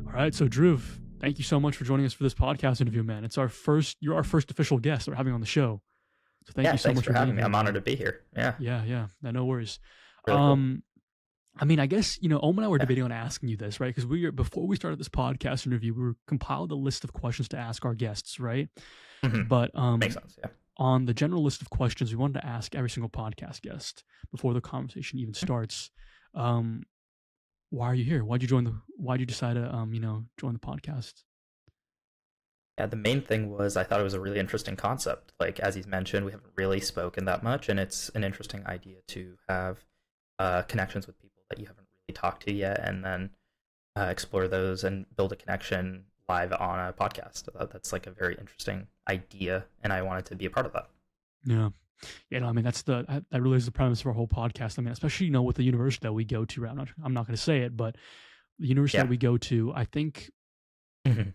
All right, so Dhruv, thank you so much for joining us for this podcast interview, man. You're our first official guest that we're having on the show. So thank Yeah, you so thanks much for for being having me. here, I'm honored man. to be here. Yeah, Yeah, no worries. really cool. I mean, I guess, Om and I were Yeah. debating on asking you this, right? Because before we started this podcast interview, we were compiled a list of questions to ask our guests, right? Mhm. But Makes sense. Yeah. on the general list of questions we wanted to ask every single podcast guest before the conversation even starts, um, why are you here? Why'd you decide to, join the podcast? Yeah, the main thing was I thought it was a really interesting concept. Like, as he's mentioned, we haven't really spoken that much, and it's an interesting idea to have connections with people that you haven't really talked to yet, and then explore those and build a connection live on a podcast. That's like a very interesting idea, and I wanted to be a part of that. Yeah. Yeah, no, I mean that really is the premise of our whole podcast. I mean, especially with the university that we go to. Right? I'm not going to say it, but the university Yeah. that we go to, I think Mhm.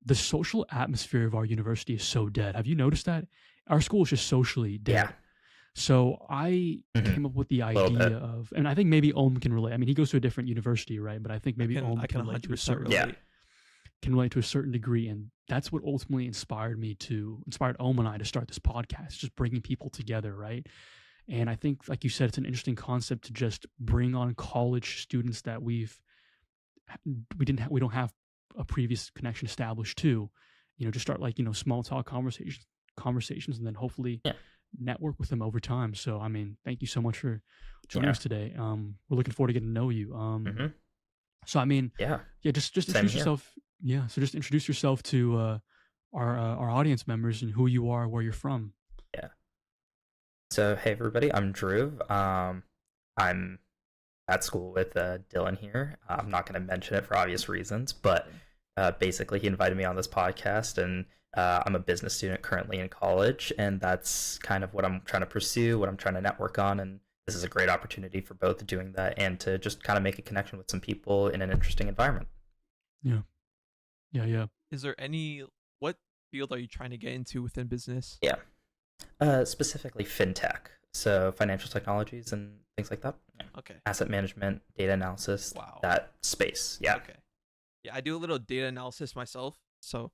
the social atmosphere of our university is so dead. Have you noticed that? Our school is just socially dead. Yeah. So I Mhm. came up with the Little bit. idea of, and I think maybe Om can relate. I mean, he goes to a different university, right? But I think maybe Om I can can relate to a 100% certain Yeah. relate. can relate to a certain degree, and that's what ultimately inspired Om and I to start this podcast, just bringing people together, right? And I think, like you said, it's an interesting concept to just bring on college students that we don't have a previous connection established to, just start like small talk conversations, and then hopefully Yeah. network with them over time. So I mean, thank you so much for joining Yeah. us today. We're looking forward to getting to know you. Mhm. So I mean, Yeah. yeah, just Same introduce here. yourself. Yeah, so just introduce yourself to our audience members and who you are, where you're from. Yeah. So, hey everybody, I'm Dhruv. I'm at school with Dylan here. I'm not going to mention it for obvious reasons, but basically he invited me on this podcast, and I'm a business student currently in college, and that's kind of what I'm trying to pursue, what I'm trying to network on, and this is a great opportunity for both doing that and to just kind of make a connection with some people in an interesting environment. Yeah. Is there what field are you trying to get into within business? Yeah. Specifically fintech, so financial technologies and things like that. Yeah. Okay. Asset management, data analysis, Wow. that space. Yeah. Okay. Yeah, I do a little data analysis myself. So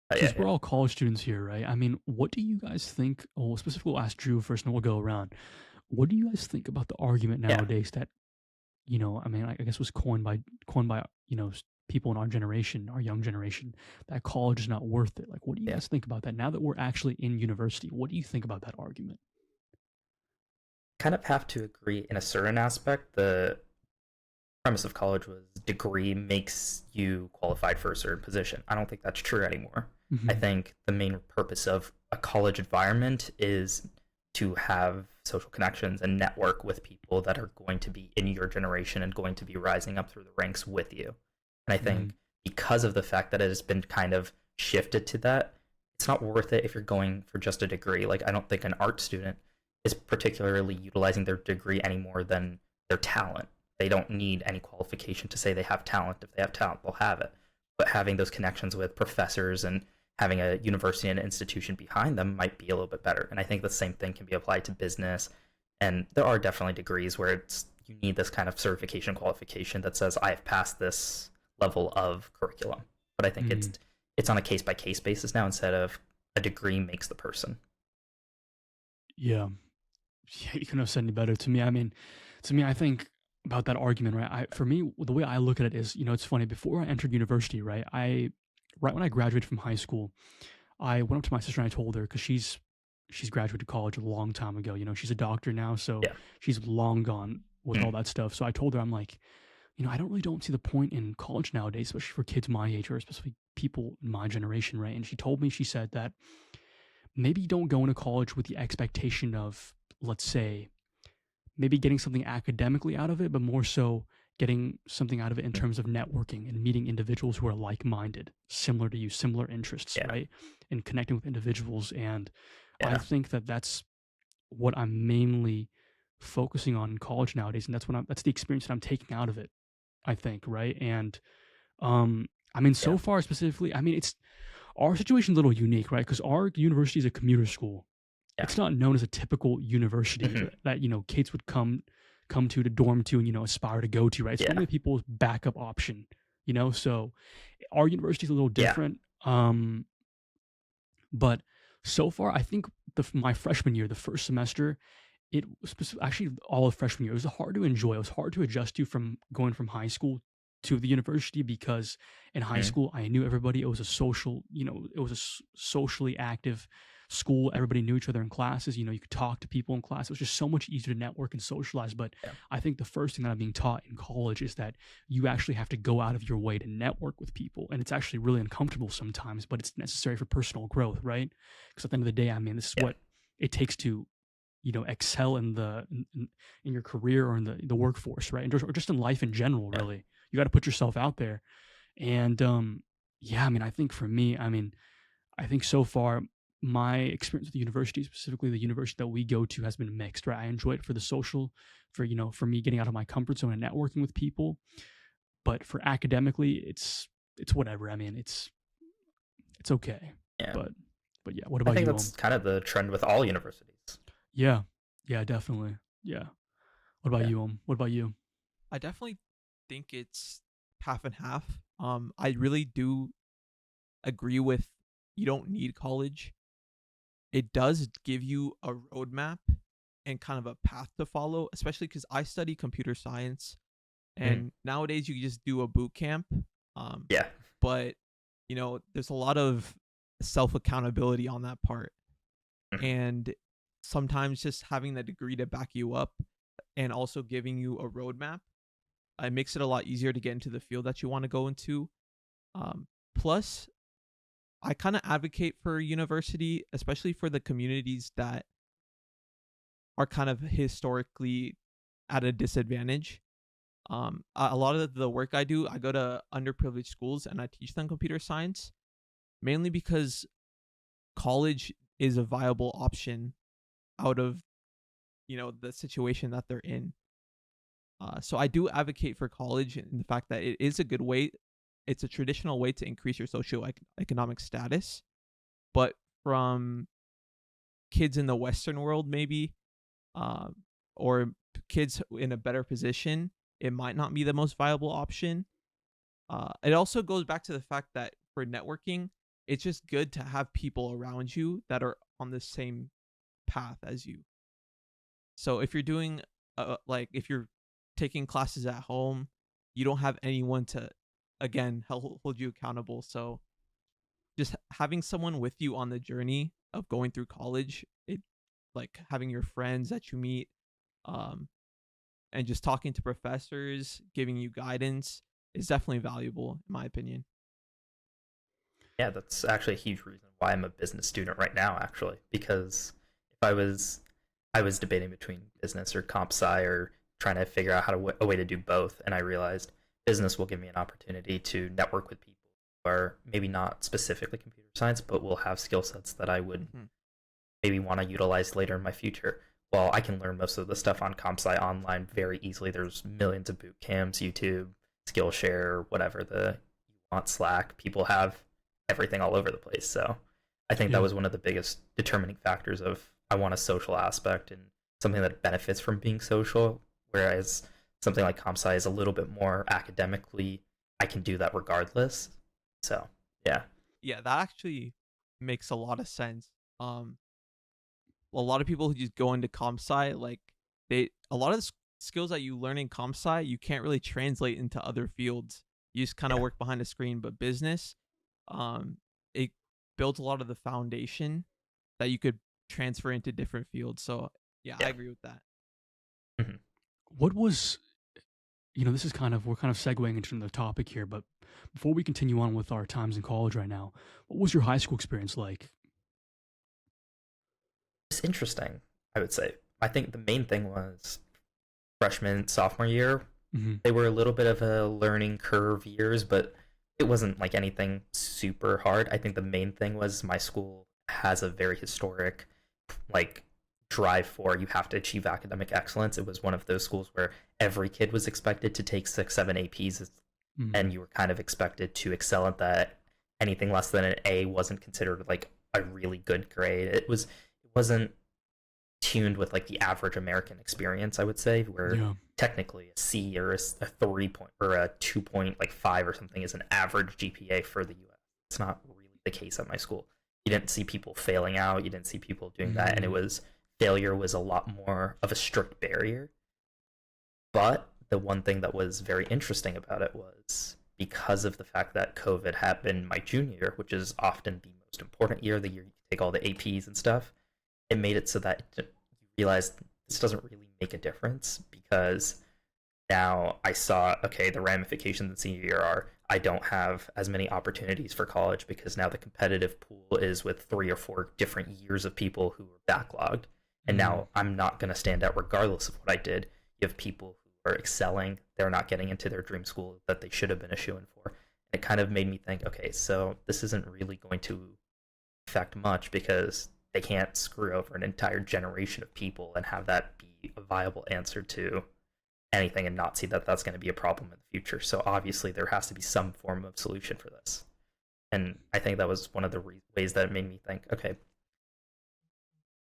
Because Yeah. we're all college students here, right? I mean, what do you guys think? Oh, specifically, we'll ask Drew first, and we'll go around. What do you guys think about the argument Yeah. nowadays that, I mean, I guess was coined by people in our generation, our young generation, that college is not worth it? Like, what do you Yeah. guys think about that? Now that we're actually in university, what do you think about that argument? Kind of have to agree in a certain aspect. The premise of college was degree makes you qualified for a certain position. I don't think that's true anymore. I Mhm. think the main purpose of a college environment is to have social connections and network with people that are going to be in your generation and going to be rising up through the ranks with you. And I think because of the fact that it has been kind of shifted to that, it's not worth it if you're going for just a degree. Like, I don't think an art student is particularly utilizing their degree any more than their talent. They don't need any qualification to say they have talent. If they have talent, they'll have it. But having those connections with professors and having a university and an institution behind them might be a little bit better. And I think the same thing can be applied to business. And there are definitely degrees where you need this kind of certification qualification that says I have passed this level of curriculum. But I think it's on a case by case basis now instead of a degree makes the person. Yeah, you couldn't have said any better. To me, I think about that argument, right? For me, the way I look at it is, it's funny. Before I entered university, right, right when I graduated from high school, I went up to my sister and I told her, because she's graduated college a long time ago. She's a doctor now, so Yeah. she's long gone with all that stuff. So I told her, I'm like, I don't see the point in college nowadays, especially for kids my age or especially people in my generation, right? And she said that maybe you don't go into college with the expectation of, let's say, maybe getting something academically out of it, but more so getting something out of it in terms of networking and meeting individuals who are like-minded, similar to you, similar interests, Yeah. right? And connecting with individuals. And I Yeah. think that that's what I'm mainly focusing on in college nowadays. And that's the experience that I'm taking out of it, I think, right? And I mean, so Yeah. far specifically, I mean, our situation's a little unique, right? Because our university is a commuter school. Yeah. It's not known as a typical university Mhm. that kids would come come to dorm to, and, you know, aspire to go to, right? It's Yeah. normally people's backup option, you know? So our university is a little Yeah. different. But so far, I think my freshman year, the first semester, it was actually all of freshman year. It was hard to enjoy. It was hard to adjust to from going from high school to the university, because in high Mm. school I knew everybody. It was a social, you know, it was a socially active school. Everybody knew each other in classes. You know, you could talk to people in class. It was just so much easier to network and socialize. But Yeah. I think the first thing that I'm being taught in college is that you actually have to go out of your way to network with people, and it's actually really uncomfortable sometimes, but it's necessary for personal growth, right? Because at the end of the day, I mean, this is Yeah. what it takes to, you know, excel in your career or in the workforce, right? And or just in life in general, Yeah. really. You got to put yourself out there. And yeah, I mean, I think for me, I mean, I think so far my experience with the university, specifically the university that we go to, has been mixed, right? I enjoy it for the social, for, you know, for me getting out of my comfort zone and networking with people. But for academically, it's whatever. I mean, it's okay. Yeah. But yeah, what I about think you? that's kind of the trend with all universities. Yeah, yeah, definitely. Yeah. What about Yeah. you? What about you? I definitely think it's half and half. I really do agree with you don't need college. It does give you a roadmap and kind of a path to follow, especially because I study computer science, and nowadays you can just do a boot camp. Yeah. But you know, there's a lot of self accountability on that part, Mhm. and sometimes just having the degree to back you up and also giving you a roadmap, it makes it a lot easier to get into the field that you want to go into. Plus, I kind of advocate for university, especially for the communities that are kind of historically at a disadvantage. A lot of the work I do, I go to underprivileged schools and I teach them computer science, mainly because college is a viable option out of, you know, the situation that they're in. So I do advocate for college and the fact that it is a good way. It's a traditional way to increase your socioeconomic status, but from kids in the Western world, maybe, uh, or kids in a better position, it might not be the most viable option. It also goes back to the fact that for networking, it's just good to have people around you that are on the same path as you. So if you're doing, like, if you're taking classes at home, you don't have anyone to, again, hold you accountable. So just having someone with you on the journey of going through college, it, like having your friends that you meet, um, and just talking to professors, giving you guidance, is definitely valuable, in my opinion. Yeah, that's actually a huge reason why I'm a business student right now, actually, because if I was debating between business or comp sci or trying to figure out a way to do both, and I realized business will give me an opportunity to network with people who are maybe not specifically computer science, but will have skill sets that I would Mhm. maybe want to utilize later in my future. Well, I can learn most of the stuff on comp sci online very easily. There's millions of boot camps, YouTube, Skillshare, whatever the you want, Slack. People have everything all over the place. So I think Yeah. that was one of the biggest determining factors of I want a social aspect and something that benefits from being social, whereas something like comp sci is a little bit more academically. I can do that regardless. So yeah, Yeah, that actually makes a lot of sense. Um, a lot of people who just go into comp sci, like, a lot of the skills that you learn in comp sci, you can't really translate into other fields. You just kind of yeah, work behind a screen. But business, um, it builds a lot of the foundation that you could transfer into different fields. So yeah, I yeah. agree with that. Mhm. What was, you know, this is kind of, we're kind of segueing into the topic here, but before we continue on with our times in college right now, what was your high school experience like? It's interesting, I would say. I think the main thing was freshman, sophomore year. Mm-hmm. They were a little bit of a learning curve years, but it wasn't like anything super hard. I think the main thing was my school has a very historic, like, drive for you have to achieve academic excellence. It was one of those schools where every kid was expected to take 6, 7 APs, Mm-hmm. and you were kind of expected to excel at that. Anything less than an A wasn't considered like a really good grade. It wasn't tuned with like the average American experience, I would say, where Yeah. technically a C or a 3 point or a 2.5 or something is an average GPA for the US. It's not really the case at my school. You didn't see people failing out, you didn't see people doing that, and it was failure was a lot more of a strict barrier. But the one thing that was very interesting about it was because of the fact that COVID happened my junior year, which is often the most important year, the year you take all the APs and stuff, it made it so that you realized this doesn't really make a difference, because now I saw, okay, the ramifications in senior year are I don't have as many opportunities for college because now the competitive pool is with 3 or 4 different years of people who are backlogged. And now I'm not going to stand out regardless of what I did. You have people who are excelling. They're not getting into their dream school that they should have been a shoo-in for. And it kind of made me think, okay, so this isn't really going to affect much because they can't screw over an entire generation of people and have that be a viable answer to anything and not see that that's going to be a problem in the future. So obviously there has to be some form of solution for this. And I think that was one of the ways that it made me think, okay,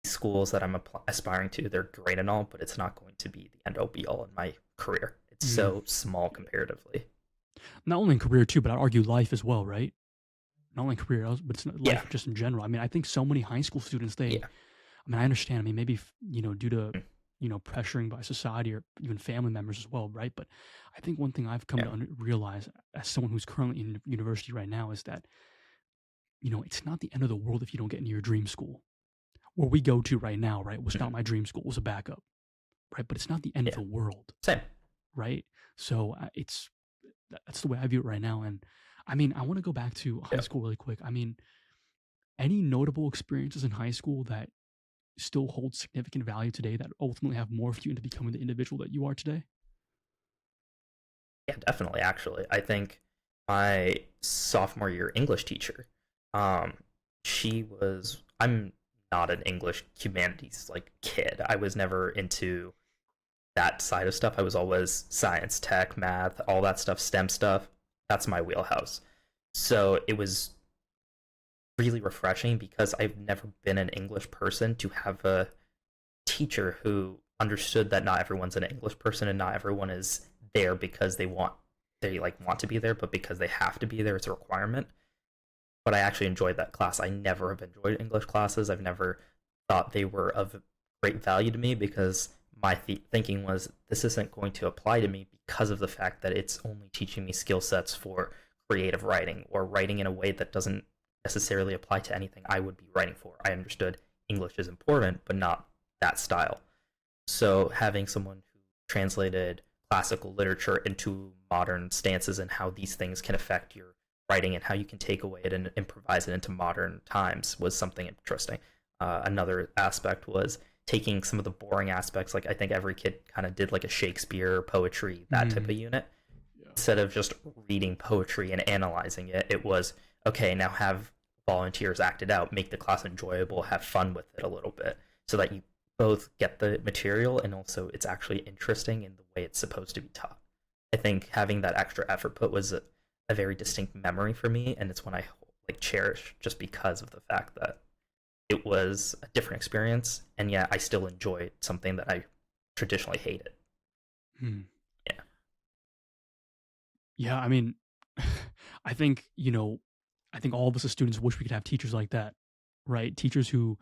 schools that I'm aspiring to, they're great and all, but it's not going to be the end all be all in my career. It's so small comparatively. Not only in career too, but I'd argue life as well, right? Not only career, but it's life just in general. I mean, I think so many high school students, I mean, I understand. I mean, maybe, due to, pressuring by society or even family members as well, right? But I think one thing I've come to realize as someone who's currently in university right now is that, it's not the end of the world if you don't get into your dream school. Where we go to right now, right, was not my dream school, it was a backup, right? But it's not the end of the world. Same. Right? So that's the way I view it right now. And I mean, I want to go back to high school really quick. I mean, any notable experiences in high school that still hold significant value today that ultimately have morphed you into becoming the individual that you are today? Yeah, definitely. Actually, I think my sophomore year English teacher, I'm not an English humanities like kid. I was never into that side of stuff. I was always science, tech, math, all that stuff, STEM stuff. That's my wheelhouse. So it was really refreshing because I've never been an English person to have a teacher who understood that not everyone's an English person and not everyone is there because they want to be there, but because they have to be there. It's a requirement. But I actually enjoyed that class. I never have enjoyed English classes. I've never thought they were of great value to me because my thinking was this isn't going to apply to me because of the fact that it's only teaching me skill sets for creative writing or writing in a way that doesn't necessarily apply to anything I would be writing for. I understood English is important, but not that style. So having someone who translated classical literature into modern stances and how these things can affect your writing and how you can take away it and improvise it into modern times was something interesting. Another aspect was taking some of the boring aspects, like I think every kid kind of did like a Shakespeare, poetry, that type of unit. Yeah. Instead of just reading poetry and analyzing it, it was, okay, now have volunteers act it out, make the class enjoyable, have fun with it a little bit, so that you both get the material and also it's actually interesting in the way it's supposed to be taught. I think having that extra effort put was a very distinct memory for me, and it's one I cherish just because of the fact that it was a different experience, and yet I still enjoyed something that I traditionally hated. Yeah. Yeah, I mean, I think, I think all of us as students wish we could have teachers like that, right? Teachers who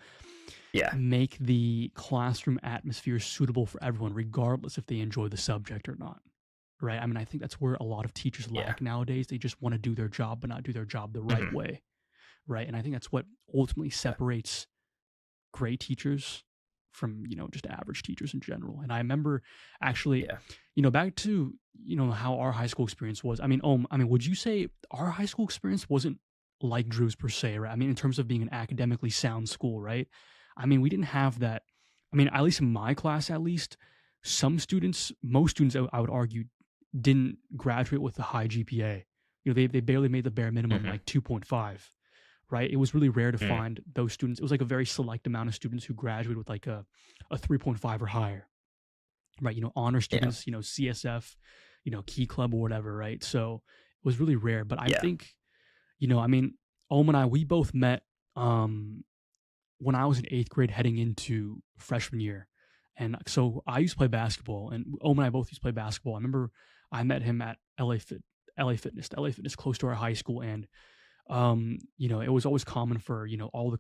make the classroom atmosphere suitable for everyone, regardless if they enjoy the subject or not, right? I mean, I think that's where a lot of teachers lack nowadays. They just want to do their job, but not do their job the right way, right? And I think that's what ultimately separates great teachers from, just average teachers in general. And I remember actually, back to, how our high school experience was. I mean, would you say our high school experience wasn't like Drew's per se, right? I mean, in terms of being an academically sound school, right? I mean, we didn't have that. I mean, at least in my class, most students, I would argue, didn't graduate with a high GPA. They barely made the bare minimum, like 2.5, right? It was really rare to find those students. It was like a very select amount of students who graduated with like a 3.5 or higher, right? Honor students, CSF, Key Club or whatever, right? So it was really rare. But I think, I mean, Om and I, we both met when I was in 8th grade heading into freshman year. And so I used to play basketball, and Ohm and I both used to play basketball. I remember I met him at LA Fitness close to our high school. And it was always common for, all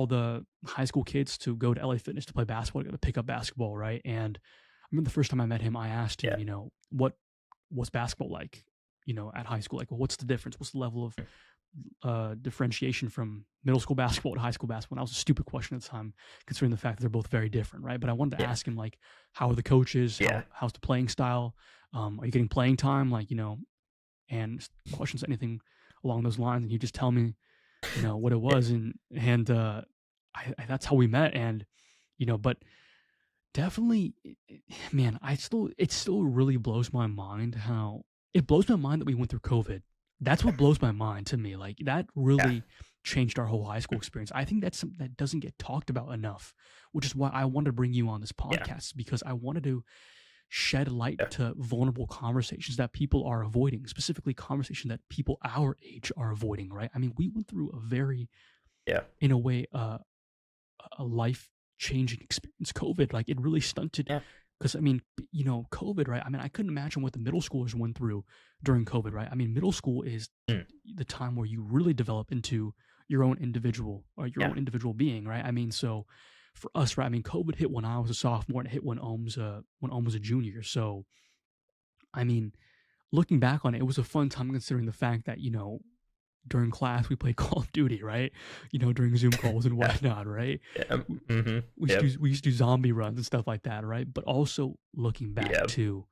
the high school kids to go to LA Fitness to play basketball, to pick up basketball, right? And I remember the first time I met him, I asked him, Yeah. what's basketball like, at high school? Like, well, what's the difference? What's the level of differentiation from middle school basketball to high school basketball? And that was a stupid question at the time, considering the fact that they're both very different, right? But I wanted to Yeah. ask him, like, how are the coaches? Yeah. How's the playing style? Are you getting playing time? Like, and questions, anything along those lines. And he'd just tell me, what it was. And that's how we met. And, but definitely, man, it still really blows my mind it blows my mind that we went through COVID. That's what blows my mind to me. Like, that really changed our whole high school experience. I think that's something that doesn't get talked about enough, which is why I wanted to bring you on this podcast, because I wanted to shed light to vulnerable conversations that people are avoiding, specifically conversation that people our age are avoiding, right? I mean, we went through a very, in a way, a life-changing experience, COVID. Like, it really stunted, because, I mean, COVID, right? I mean, I couldn't imagine what the middle schoolers went through during COVID, right? I mean, middle school is the time where you really develop into your own individual, or your own individual being, right? I mean, so for us, right? I mean, COVID hit when I was a sophomore, and it hit when Ohm was a junior. So, I mean, looking back on it, it was a fun time, considering the fact that, during class we played Call of Duty, right? During Zoom calls and whatnot, right? We used to do zombie runs and stuff like that, right? But also looking back too,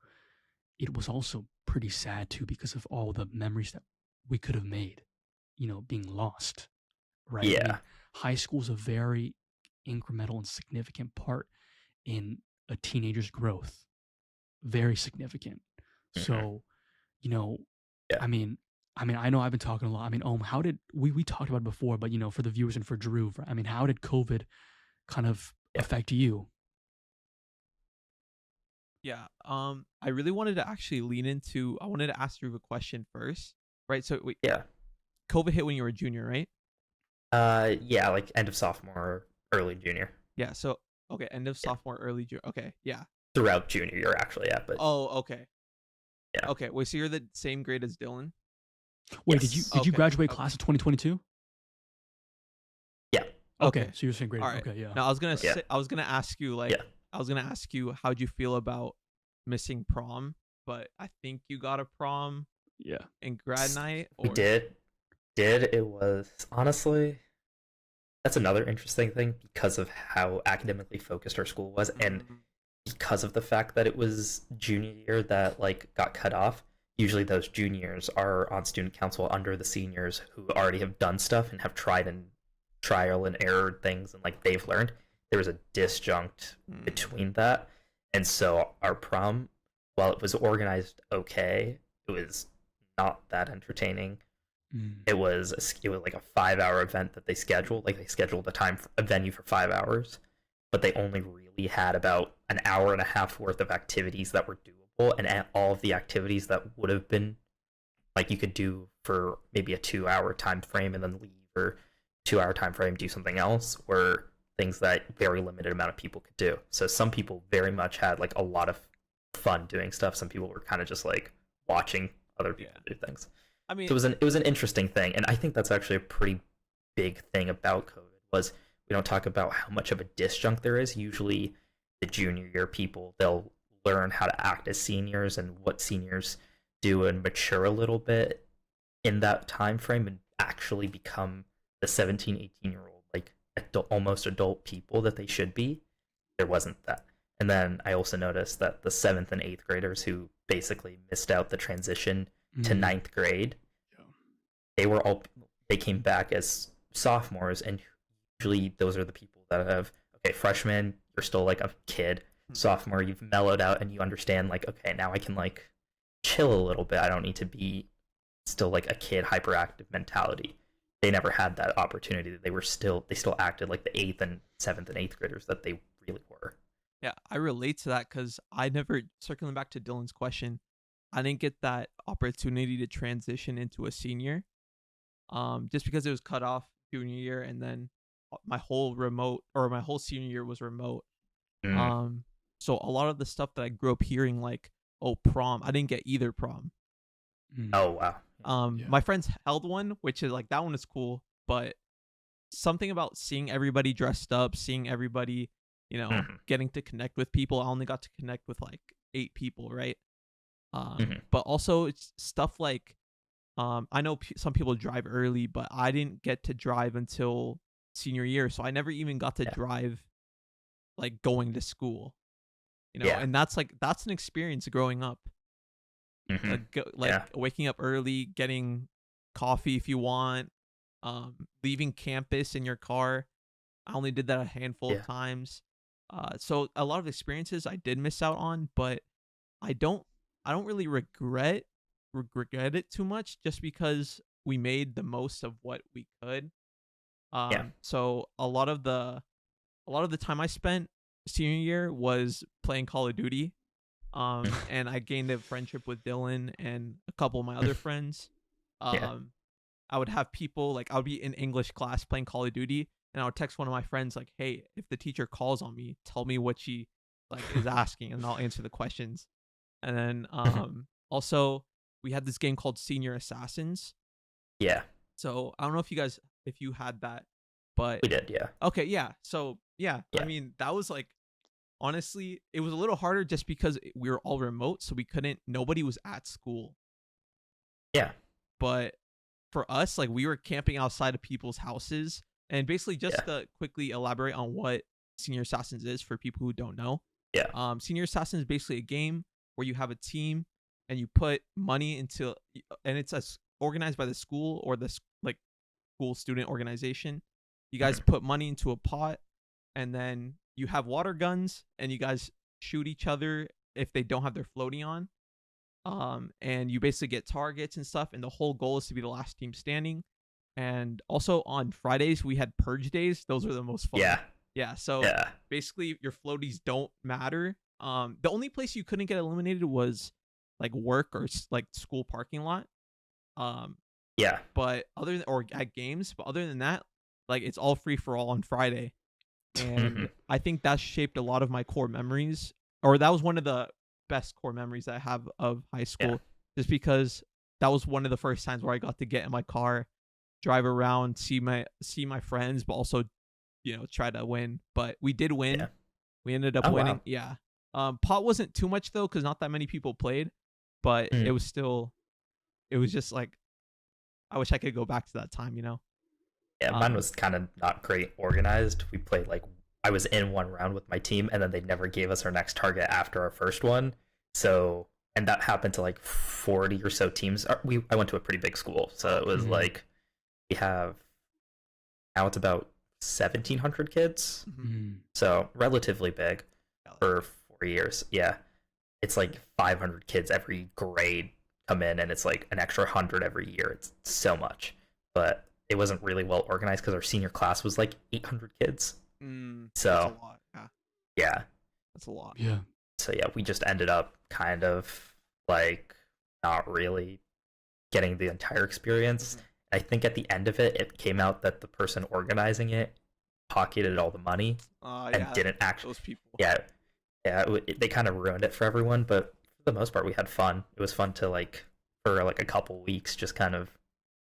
it was also pretty sad too, because of all the memories that we could have made, being lost, right? I mean, high school is a very incremental and significant part in a teenager's growth. Very significant. So, I mean, I know I've been talking a lot. I mean, how did we talked about it before, but for the viewers and for Dhruv, I mean, how did COVID kind of affect you? Yeah. I really wanted to actually I wanted to ask Dhruv a question first, right? So wait, COVID hit when you were a junior, right? Like end of sophomore, early junior. Yeah. So okay, end of sophomore, early junior. Okay, yeah. Throughout junior year, actually, but okay. Yeah. Okay. Wait, so you're the same grade as Dylan? Wait, did you graduate class of 2022? Yeah. Okay, so you're the same grade. All right. Okay, yeah. Now I was gonna ask you how'd you feel about missing prom, but I think you got a prom. Yeah. In grad night. We did. It was honestly, that's another interesting thing, because of how academically focused our school was, and because of the fact that it was junior year that like got cut off. Usually those juniors are on student council under the seniors who already have done stuff and have tried and trial and error things, and like they've learned. There was a disjunct between that, and so our prom, while it was organized okay, it was not that entertaining. It was like a 5-hour event that they scheduled. Like, they scheduled a venue for 5 hours, but they only really had about an hour and a half worth of activities that were doable, and all of the activities that would have been like you could do for maybe a 2-hour time frame and then leave, or 2-hour time frame do something else, were things that very limited amount of people could do. So some people very much had like a lot of fun doing stuff. Some people were kind of just like watching other people do things. I mean, so it was an interesting thing, and I think that's actually a pretty big thing about COVID. Was we don't talk about how much of a disjunct there is. Usually, the junior year people, they'll learn how to act as seniors and what seniors do, and mature a little bit in that time frame, and actually become the 17, 18-year-old like almost adult people that they should be. There wasn't that. And then I also noticed that the 7th and 8th graders who basically missed out the transition to 9th grade, they came back as sophomores, and usually those are the people that have, okay, freshman, you're still like a kid. Sophomore, you've mellowed out and you understand, like, okay, now I can like chill a little bit. I don't need to be still like a kid, hyperactive mentality. They never had that opportunity. They still acted like the 8th and 7th and 8th graders that they really were. Yeah, I relate to that, because I never, circling back to Dylan's question, I didn't get that opportunity to transition into a senior, just because it was cut off junior year, and then my whole remote, or my whole senior year was remote. Mm. So a lot of the stuff that I grew up hearing, like, oh, prom, I didn't get either prom. Oh wow. Yeah. My friends held one, which is like, that one is cool, but something about seeing everybody dressed up, seeing everybody, Mhm. getting to connect with people. I only got to connect with like 8 people, right? Mhm. But also it's stuff like, I know some people drive early, but I didn't get to drive until senior year, so I never even got to Yeah. drive, like, going to school, Yeah. and that's an experience growing up. Mhm. Like Yeah. waking up early, getting coffee if you want, leaving campus in your car. I only did that a handful of Yeah. times. So a lot of experiences I did miss out on, but I don't I don't really regret it too much, just because we made the most of what we could. Yeah. So a lot of the time I spent senior year was playing Call of Duty. And I gained a friendship with Dylan and a couple of my other friends. Yeah. Um, I would have people, like, I would be in English class playing Call of Duty, and I would text one of my friends like, "Hey, if the teacher calls on me, tell me what she, like, is asking, and I'll answer the questions." And then also we had this game called Senior Assassins. Yeah. So I don't know if you had that, but We did. Yeah. okay, yeah. So yeah, I Yeah. mean, that was like, honestly, it was a little harder just because we were all remote, so nobody was at school. Yeah. But for us, like, we were camping outside of people's houses. And basically, just Yeah. to quickly elaborate on what Senior Assassins is for people who don't know, Yeah. Senior Assassins is basically a game where you have a team and you put money into, and it's organized by the school, or the like school student organization. You guys Mhm. put money into a pot, and then you have water guns, and you guys shoot each other if they don't have their floaty on. And you basically get targets and stuff, and the whole goal is to be the last team standing. And also on Fridays we had purge days. Those are the most fun. Yeah. Yeah, so Yeah. basically your floaties don't matter. The only place you couldn't get eliminated was like work, or like school parking lot. Um, Yeah. but or at games, but other than that, like, it's all free for all on Friday. And Mhm. I think that shaped a lot of my core memories, or that was one of the best core memories I have of high Yeah. school, just because that was one of the first times where I got to get in my car, drive around, see my friends, but also, try to win. But we did win. Yeah. We ended up Oh winning. wow. Yeah. Pot wasn't too much though, because not that many people played, but Mm. it was just like, I wish I could go back to that time. Yeah. Mine Um, was kind of not great organized. We played like I was in one round with my team, and then they never gave us our next target after our first one. So, and that happened to like 40 or so teams. I went to a pretty big school, so it was Mhm. like we have now it's about 1,700 kids, Mm. so relatively big for 4 years. Yeah, it's like 500 kids every grade come in, and it's like an extra 100 every year. It's so much, but it wasn't really well organized because our senior class was like 800 kids. that's a So lot. Yeah, yeah, that's a lot. Yeah. so yeah, we just ended up kind of like not really getting the entire experience. Mhm. I think at the end of it, it came out that the person organizing it pocketed all the money and Yeah, didn't actually. those people. Yeah, yeah, they kind of ruined it for everyone. But for the most part, we had fun. It was fun to like for like a couple weeks, just kind of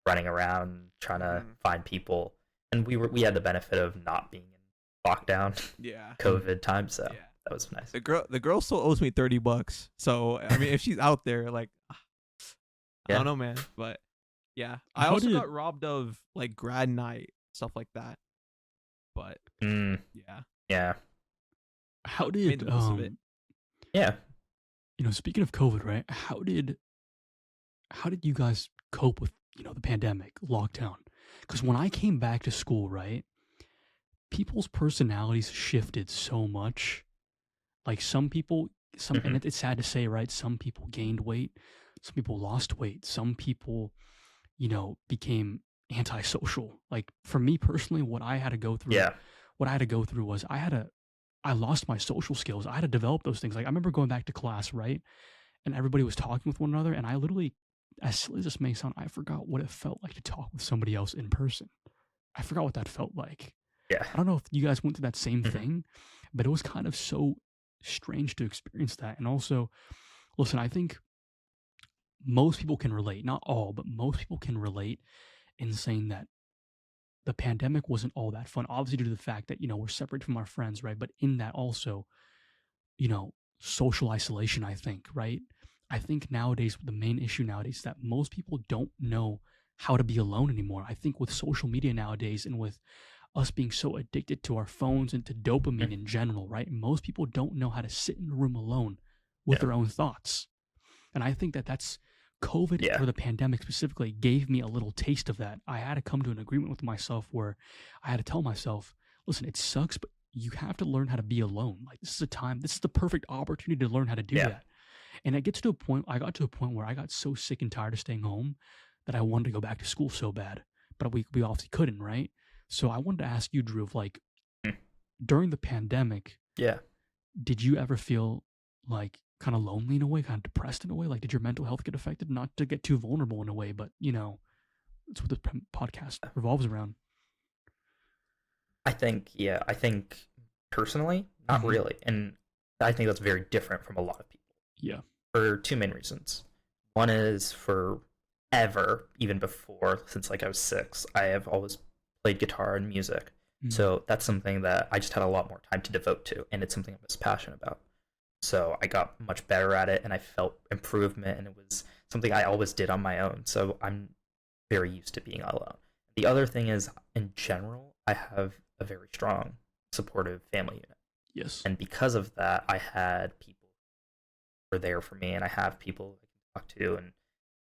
running around trying to Mhm. find people, and we had the benefit of not being in lockdown, Yeah, COVID time, so yeah. that was nice. The girl still owes me $30. So I mean, if she's out there, like, I Yeah. don't know, man. But yeah, I How also did got robbed of like grad night, stuff like that. But Mm, yeah, yeah. how made did the most of it. Yeah. speaking of COVID, right? How did you guys cope with, the pandemic, lockdown? Because when I came back to school, right, people's personalities shifted so much. Like some people, and Mhm. it's sad to say, right? Some people gained weight, some people lost weight, some people, became antisocial. Like for me personally, Yeah. what I had to go through was I lost my social skills. I had to develop those things. Like I remember going back to class, right? And everybody was talking with one another, and I literally, as silly as this may sound, I forgot what it felt like to talk with somebody else in person. I forgot what that felt like. Yeah. I don't know if you guys went through that same Mhm. thing, but it was kind of so strange to experience that. And also, listen, I think most people can relate, not all, but most people can relate in saying that the pandemic wasn't all that fun. Obviously, due to the fact that, we're separated from our friends, right? But in that also, social isolation, I think, right? I think nowadays, the main issue nowadays is that most people don't know how to be alone anymore. I think with social media nowadays and with us being so addicted to our phones and to dopamine Mhm. in general, right? Most people don't know how to sit in a room alone with Yeah. their own thoughts. And I think that that's COVID Yeah. or the pandemic specifically gave me a little taste of that. I had to come to an agreement with myself where I had to tell myself, listen, it sucks, but you have to learn how to be alone. Like this is the perfect opportunity to learn how to do Yeah. that. And I got to a point where I got so sick and tired of staying home that I wanted to go back to school so bad. But we obviously couldn't, right? So I wanted to ask you, Drew, like Mm. during the pandemic, Yeah. did you ever feel like kind of lonely in a way, kind of depressed in a way? Like, did your mental health get affected? Not to get too vulnerable in a way, but that's what this podcast revolves around. I think personally, not Mhm. really. And I think that's very different from a lot of people Yeah. for two main reasons. One is for ever, even before, since like I was 6, I have always played guitar and music. Mm. So that's something that I just had a lot more time to devote to, and it's something I was passionate about. So I got much better at it, and I felt improvement, and it was something I always did on my own. So I'm very used to being alone. The other thing is, in general, I have a very strong, supportive family unit. Yes. And because of that, I had people who were there for me, and I have people I can talk to, and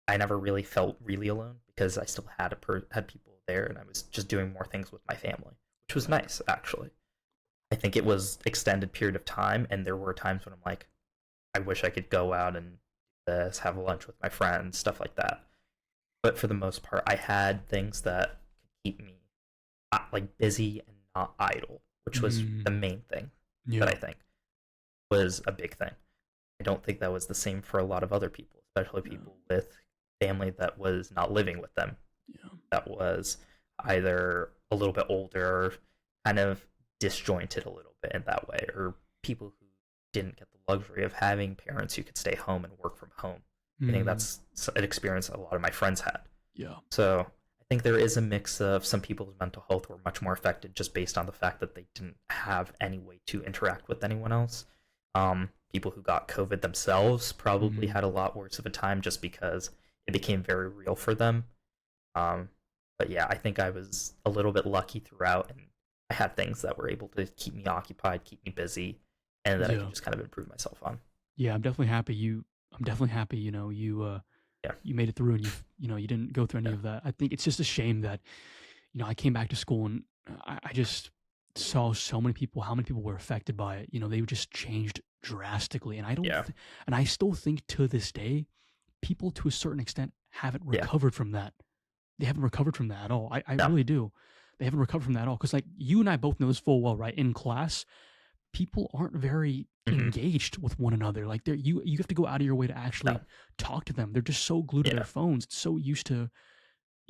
I never really felt really alone because I still had people there, and I was just doing more things with my family, which was nice actually. I think it was extended period of time, and there were times when I'm like, I wish I could go out and do this, have lunch with my friends, stuff like that. But for the most part, I had things that could keep me like busy and not idle, which was Mm. the main thing that Yeah. I think was a big thing. I don't think that was the same for a lot of other people, especially Yeah. people with family that was not living with them. Yeah. That was either a little bit older or kind of disjointed a little bit in that way, or people who didn't get the luxury of having parents who could stay home and work from home. I think Mm. that's an experience a lot of my friends had. Yeah. So I think there is a mix of some people's mental health were much more affected just based on the fact that they didn't have any way to interact with anyone else. People who got COVID themselves probably Mm. had a lot worse of a time just because it became very real for them. Um, but yeah, I think I was a little bit lucky throughout, and I had things that were able to keep me occupied, keep me busy, and that I could Yeah. just kind of improve myself on. Yeah. I'm definitely happy. Yeah, You made it through, and you didn't go through any yeah, of that. I think it's just a shame that I came back to school and I just saw so many people, how many people were affected by it. They just changed drastically. And yeah, and I still think to this day, people to a certain extent haven't yeah. recovered from that. They haven't recovered from that at all. I No, really do. They haven't recovered from that at all. Cause like you and I both know this full well, right? In class, people aren't very hmm, engaged with one another. Like you have to go out of your way to no, actually talk to them. They're just so glued to their yeah, phones, so used to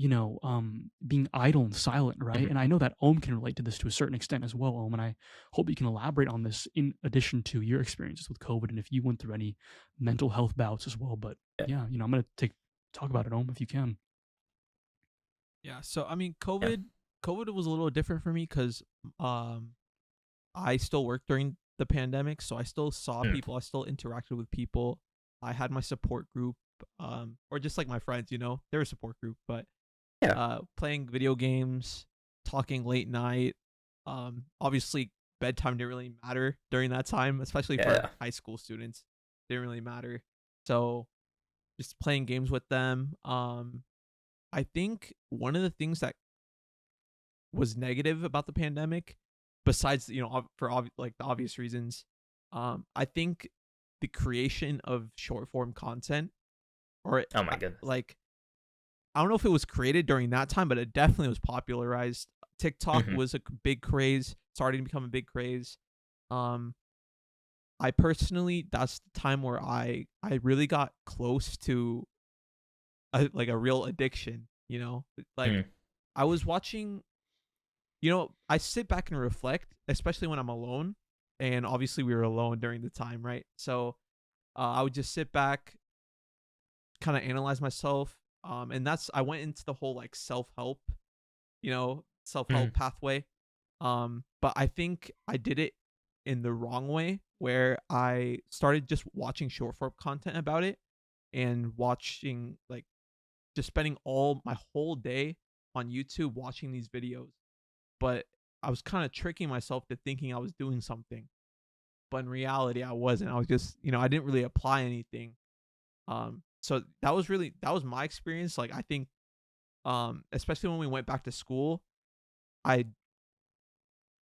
being idle and silent, right? hmm, And I know that Ohm can relate to this to a certain extent as well, Ohm, and I hope you can elaborate on this in addition to your experiences with COVID and if you went through any mental health bouts as well. But yeah, yeah, I'm gonna talk about it, Ohm, if you can. Yeah. So I mean, yeah, COVID was a little different for me because um I still worked during the pandemic, so I still saw mm, people, I still interacted with people. I had my support group, or just like my friends, they're a support group, but yeah, playing video games, talking late night. Obviously, bedtime didn't really matter during that time, especially for yeah, high school students. Didn't really matter. So just playing games with them. I think one of the things that was negative about the pandemic, besides like the obvious reasons, I think the creation of short form content, or oh my goodness, like I don't know if it was created during that time, but it definitely was popularized. TikTok hmm, was a big craze, starting to become a big craze. Um, I personally, that's the time where I really got close to like a real addiction. Like mm, I was watching I sit back and reflect, especially when I'm alone. And obviously, we were alone during the time, right? So I would just sit back, kind of analyze myself. And I went into the whole like self help, self Mm. help pathway. But I think I did it in the wrong way, where I started just watching short form content about it and watching like just spending all my whole day on YouTube watching these videos. But I was kind of tricking myself to thinking I was doing something, but in reality I wasn't. I was just, I didn't really apply anything. So that was my experience. Like I think, especially when we went back to school, I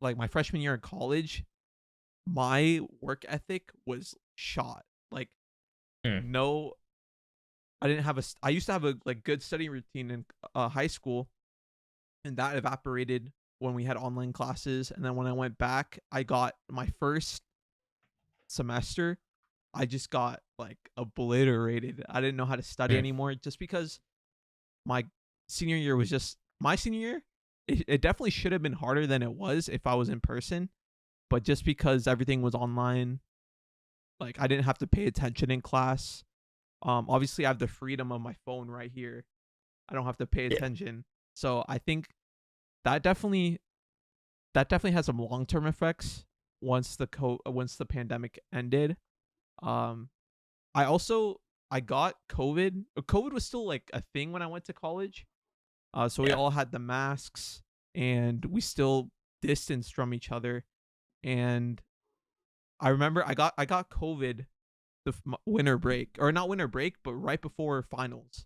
like my freshman year in college, my work ethic was shot. Like Mm. no, I didn't have I used to have a like good study routine in high school, and that evaporated when we had online classes. And then when I went back, I got my first semester, I just got like obliterated. I didn't know how to study Mm. anymore, just because my senior year was just my senior year. It definitely should have been harder than it was if I was in person, but just because everything was online, like I didn't have to pay attention in class. Obviously I have the freedom of my phone right here. I don't have to pay Yeah. attention. So I think that definitely has some long-term effects once once the pandemic ended. Um I also I got COVID. COVID was still like a thing when I went to college. So we Yeah. all had the masks, and we still distanced from each other. And I remember I got COVID the winter break, or not winter break, but right before finals.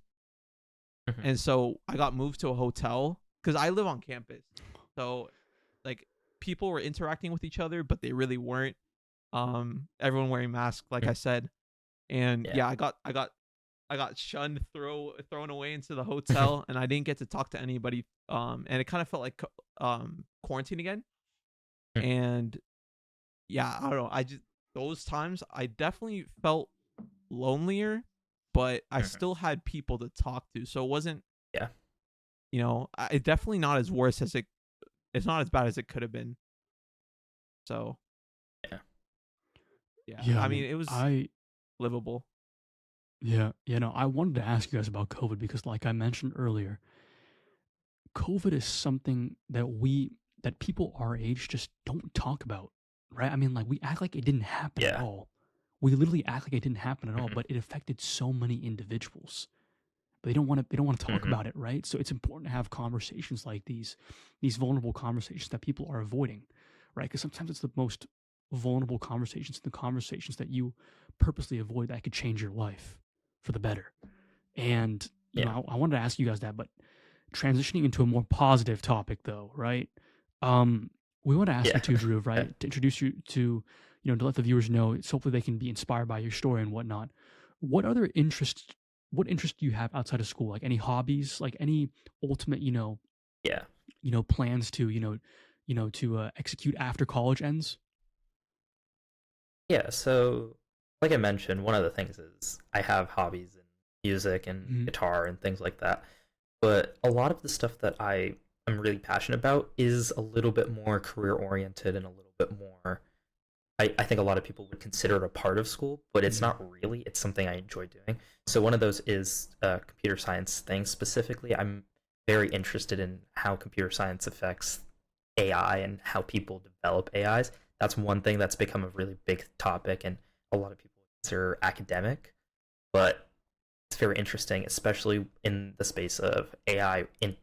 Mhm. And so I got moved to a hotel because I live on campus. So like people were interacting with each other, but they really weren't. Everyone wearing masks, like Mm. I said. And Yeah. yeah, I got shunned, thrown away into the hotel, and I didn't get to talk to anybody. And it kind of felt like quarantine again. Mm. And yeah, I don't know. I just those times I definitely felt lonelier, but I Mhm. still had people to talk to, so it wasn't. Yeah. It definitely not as worse as it. It's not as bad as it could have been. So Yeah. yeah, Yeah, I I mean mean, it was I livable. yeah, no, I wanted to ask you guys about COVID because, like I mentioned earlier, COVID is something that people our age just don't talk about, right? I mean, like we act like it didn't happen at Yeah. all. We literally act like it didn't happen at all, Mhm. but it affected so many individuals. But they don't want to talk Mhm. about it, right? So it's important to have conversations like these vulnerable conversations that people are avoiding, right? Because sometimes it's the most vulnerable conversations, the conversations that you purposely avoid that could change your life for the better. And Yeah. I wanted to ask you guys that, but transitioning into a more positive topic, though, right? Um, we want to ask you Yeah. too, Drew, Yeah. right? To introduce you to, to let the viewers know, so hopefully they can be inspired by your story and whatnot. What other interests, what interests do you have outside of school? Like any hobbies, like any ultimate, Yeah. plans to, to execute after college ends? Yeah. So, like I mentioned, one of the things is I have hobbies in music and Mhm. guitar and things like that. But a lot of the stuff that I am really passionate about is a little bit more career oriented and a little bit more. I think a lot of people would consider it a part of school, but it's Mhm. not really. It's something I enjoy doing. So one of those is computer science things. Specifically, I'm very interested in how computer science affects AI and how people develop AIs. That's one thing that's become a really big topic, and a lot of people consider academic, but it's very interesting, especially in the space of AI in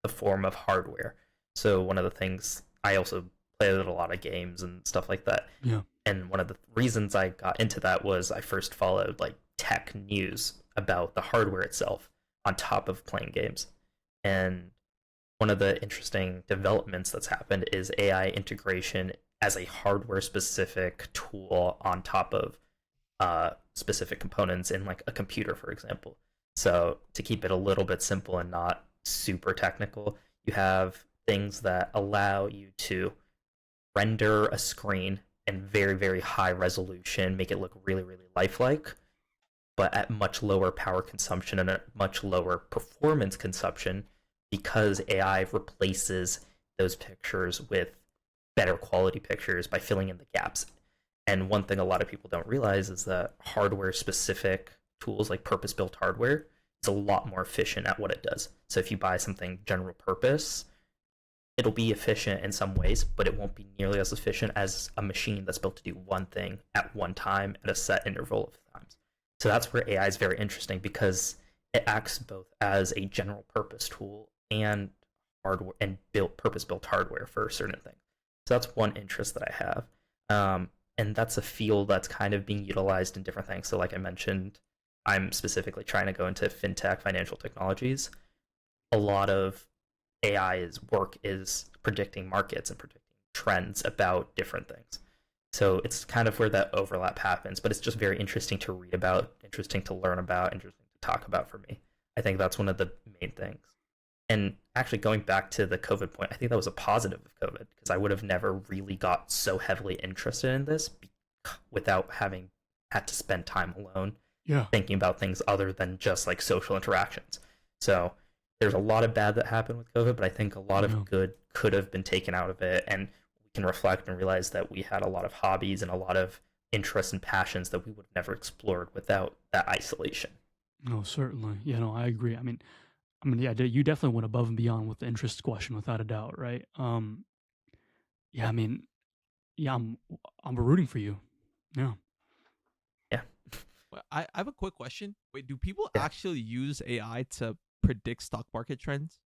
the form of hardware. So one of the things I also played a lot of games and stuff like that. Yeah. And one of the reasons I got into that was I first followed like tech news about the hardware itself on top of playing games. And one of the interesting developments that's happened is AI integration as a hardware specific tool on top of specific components in like a computer, for example. So to keep it a little bit simple and not super technical, you have things that allow you to render a screen in very, very high resolution, make it look really, really lifelike, but at much lower power consumption and at much lower performance consumption because AI replaces those pictures with better quality pictures by filling in the gaps. And one thing a lot of people don't realize is that hardware specific tools like purpose built hardware is a lot more efficient at what it does. So if you buy something general purpose, it'll be efficient in some ways, but it won't be nearly as efficient as a machine that's built to do one thing at one time at a set interval of times. So that's where AI is very interesting, because it acts both as a general purpose tool and hardware and purpose built hardware for certain things. So that's one interest that I have. And that's a field that's kind of being utilized in different things. So like I mentioned, I'm specifically trying to go into fintech, financial technologies. A lot of AI's work is predicting markets and predicting trends about different things. So it's kind of where that overlap happens, but it's just very interesting to read about, interesting to learn about, interesting to talk about for me. I think that's one of the main things. And actually going back to the COVID point, I think that was a positive of COVID, because I would have never really got so heavily interested in this without having had to spend time alone thinking about things other than just like social interactions. So there's a lot of bad that happened with COVID, but I think a lot of good could have been taken out of it. And we can reflect and realize that we had a lot of hobbies and a lot of interests and passions that we would have never explored without that isolation. No, certainly. Yeah, no, I agree. I mean, yeah, you definitely went above and beyond with the interest question, without a doubt, right? Yeah, I mean, yeah, I'm rooting for you. Yeah. Yeah. Well, I have a quick question. Wait, do people Yeah. actually use AI to predict stock market trends?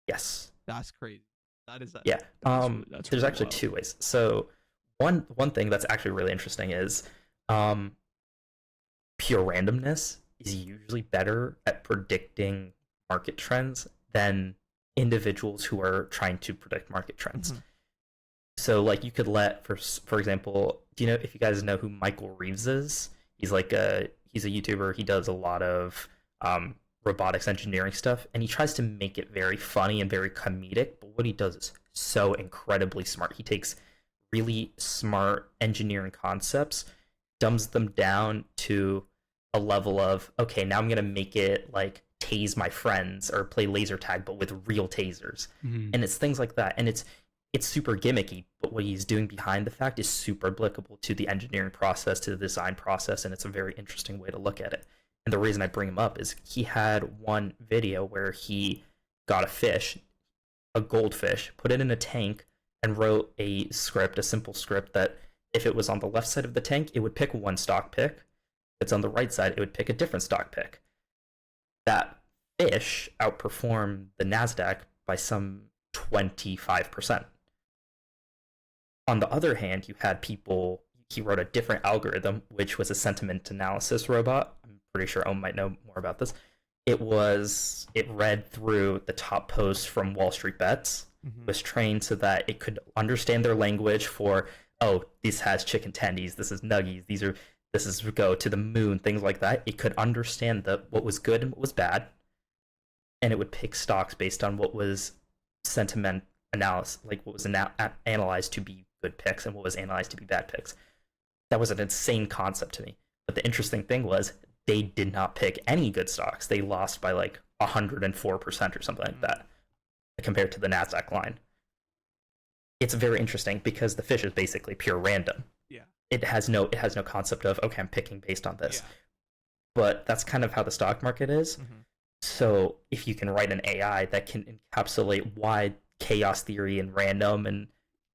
Yes. That's crazy. That is that. Yeah. That's There's really actually wild. 2 ways. So one thing that's actually really interesting is pure randomness is usually better at predicting market trends than individuals who are trying to predict market trends. Mhm. So like you could let, for example, do you know, if you guys know who Michael Reeves is? He's like he's a YouTuber. He does a lot of robotics engineering stuff, and he tries to make it very funny and very comedic, but what he does is so incredibly smart. He takes really smart engineering concepts, dumbs them down to a level of, okay, now I'm gonna make it like tase my friends or play laser tag but with real tasers. And it's things like that, and it's super gimmicky, but what he's doing behind the fact is super applicable to the engineering process, to the design process, and it's a very interesting way to look at it. And the reason I bring him up is he had one video where he got a fish, a goldfish, put it in a tank, and wrote a script, a simple script that if it was on the left side of the tank, it would pick one stock pick. If it's on the right side, it would pick a different stock pick. That fish outperformed the NASDAQ by some 25%. On the other hand, you had people, he wrote a different algorithm, which was a sentiment analysis robot. I'm pretty sure Ohm might know more about this. It read through the top posts from Wall Street Bets, was trained so that it could understand their language for, oh, this has chicken tendies, this is nuggies, this is go to the moon, things like that. It could understand what was good and what was bad, and it would pick stocks based on what was sentiment analysis, like what was analyzed to be good picks and what was analyzed to be bad picks. That was an insane concept to me. But the interesting thing was they did not pick any good stocks. They lost by like 104% or something like that compared to the NASDAQ line. It's very interesting because the fish is basically pure random. Yeah. It has no concept of, okay, I'm picking based on this. Yeah. But that's kind of how the stock market is. So if you can write an AI that can encapsulate wide chaos theory and random and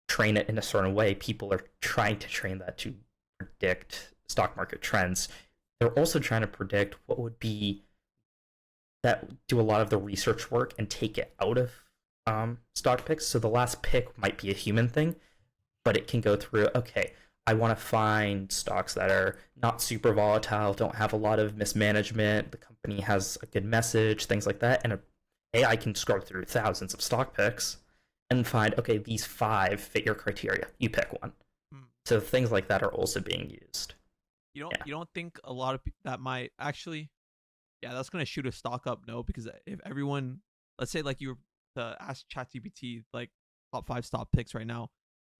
train it in a certain way, people are trying to train that to predict stock market trends. They're also trying to predict what would be that, do a lot of the research work and take it out of stock picks. So the last pick might be a human thing, but it can go through, okay, I want to find stocks that are not super volatile, don't have a lot of mismanagement, the company has a good message, things like that. And an AI can scroll through thousands of stock picks and find, okay, these 5 fit your criteria. You pick one. So things like that are also being used. You don't think a lot of that might actually, yeah, that's gonna shoot a stock up, no? Because if everyone, let's say like you were to ask ChatGPT like top 5 stock picks right now,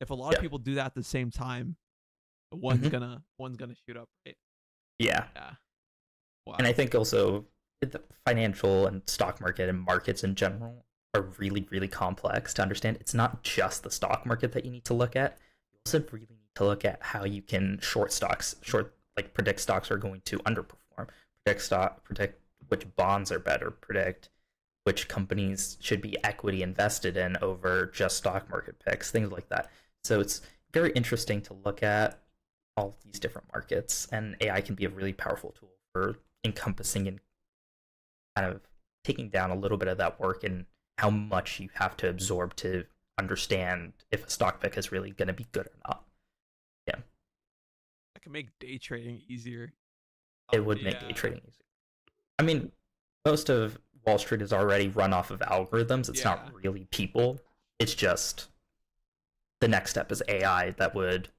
if a lot of people do that at the same time, one's gonna shoot up, right? Yeah. Wow. And I think also the financial and stock market and markets in general are really, really complex to understand. It's not just the stock market that you need to look at. You also really need to look at how you can predict stocks are going to underperform, predict which bonds are better, predict which companies should be equity invested in over just stock market picks, things like that. So it's very interesting to look at all these different markets, and AI can be a really powerful tool for encompassing and kind of taking down a little bit of that work and how much you have to absorb to understand if a stock pick is really going to be good or not. Yeah. That can make day trading easier. It would make day trading easier. I mean, most of Wall Street is already run off of algorithms. It's not really people. It's just the next step is AI that would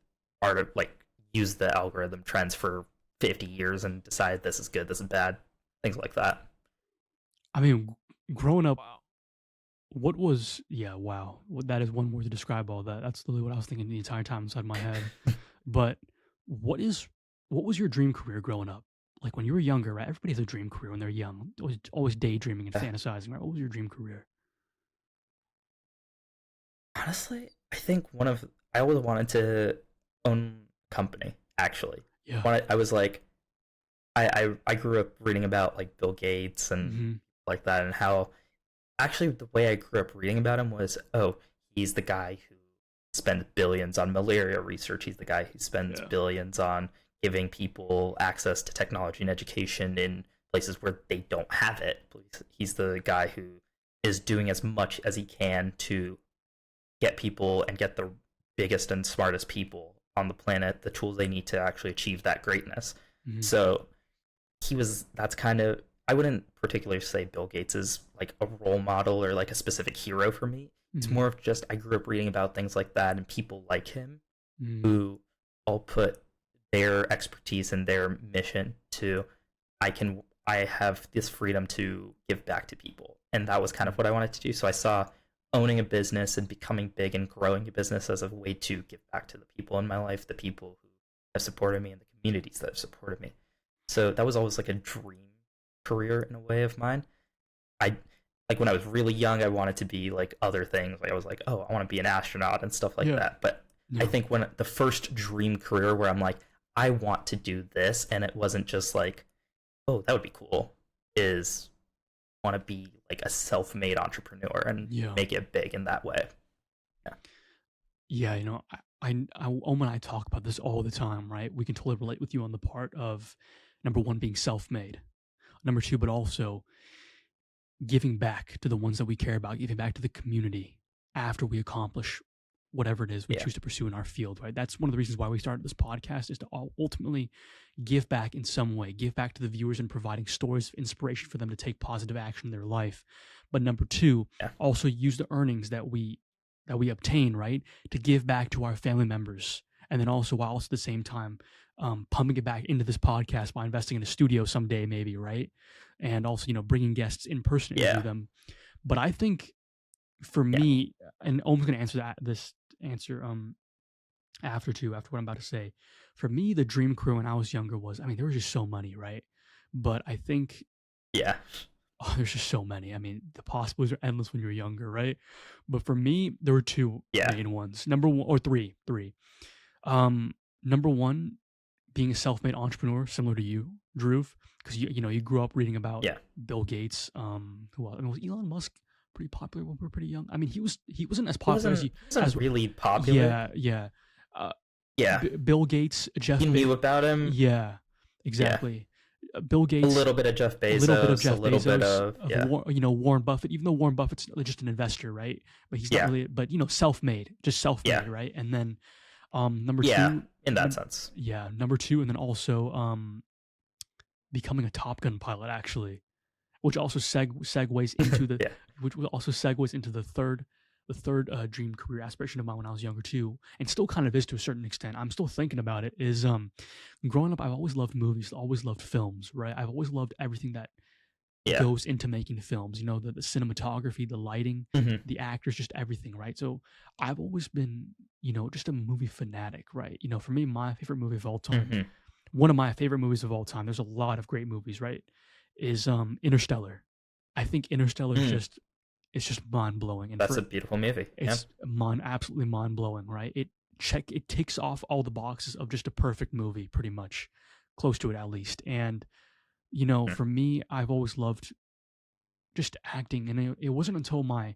use the algorithm trends for 50 years and decide this is good, this is bad, things like that. I mean, growing up, wow. That is one word to describe all that. That's literally what I was thinking the entire time inside my head. But what was your dream career growing up? Like when you were younger, right? Everybody has a dream career when they're young. Always daydreaming and fantasizing, right? What was your dream career? Honestly, I think I always wanted to own a company, actually. Yeah. I was like, I grew up reading about like Bill Gates and like that, and how actually the way I grew up reading about him was, he's the guy who spent billions on malaria research. He's the guy who spends billions on giving people access to technology and education in places where they don't have it. He's the guy who is doing as much as he can to get people and get the biggest and smartest people on the planet the tools they need to actually achieve that greatness. So that's kind of, I wouldn't particularly say Bill Gates is like a role model or like a specific hero for me. It's more of just, I grew up reading about things like that and people like him who all put their expertise and their mission to, I have this freedom to give back to people. And that was kind of what I wanted to do. So I saw owning a business and becoming big and growing a business as a way to give back to the people in my life, the people who have supported me and the communities that have supported me. So that was always like a dream career in a way of mine. Like when I was really young, I wanted to be like other things. Like I was like, I want to be an astronaut and stuff like that. But I think when the first dream career where I'm like, I want to do this, and it wasn't just like, that would be cool, is want to be like a self-made entrepreneur and make it big in that way. I Omen and I talk about this all the time, right? We can totally relate with you on the part of number one, being self-made, number two, but also giving back to the ones that we care about, giving back to the community after we accomplish whatever it is we choose to pursue in our field, right? That's one of the reasons why we started this podcast, is to ultimately give back in some way, give back to the viewers and providing stories of inspiration for them to take positive action in their life. But number two, also use the earnings that we obtain, right, to give back to our family members. And then also, while at the same time, pumping it back into this podcast by investing in a studio someday, maybe, right? And also, bringing guests in person to interview them. But I think for me, and Omen's going to answer this answer after what I'm about to say. For me, the dream career when I was younger was, there was just so many, right? But I think there's just so many. The possibilities are endless when you're younger, right? But for me, there were two main ones. Number one, or three. Number one, being a self-made entrepreneur, similar to you, Dhruv, because you grew up reading about Bill Gates. Who else? Was Elon Musk pretty popular when we were pretty young? He wasn't as popular as he wasn't really popular. Bill Gates, Jeff. You knew about him. Yeah, exactly. Bill Gates, a little bit of Jeff Bezos, Warren Buffett. Even though Warren Buffett's just an investor, right? But he's not really. But self-made, just self-made, right? And then number two, in that sense, number two, and then also becoming a Top Gun pilot, actually, which also segues into the which also segues into the third dream career aspiration of mine when I was younger too, and still kind of is to a certain extent. I'm still thinking about it. Is growing up, I've always loved movies, always loved films, right? I've always loved everything that goes into making films. The cinematography, the lighting, the actors, just everything, right? So I've always been, just a movie fanatic, right? For me, my favorite movie of all time, one of my favorite movies of all time, there's a lot of great movies, right, is Interstellar. I think Interstellar is just it's just mind blowing. And That's a beautiful movie. it's absolutely mind blowing, right? It ticks off all the boxes of just a perfect movie, pretty much, close to it at least. And for me, I've always loved just acting, and it wasn't until my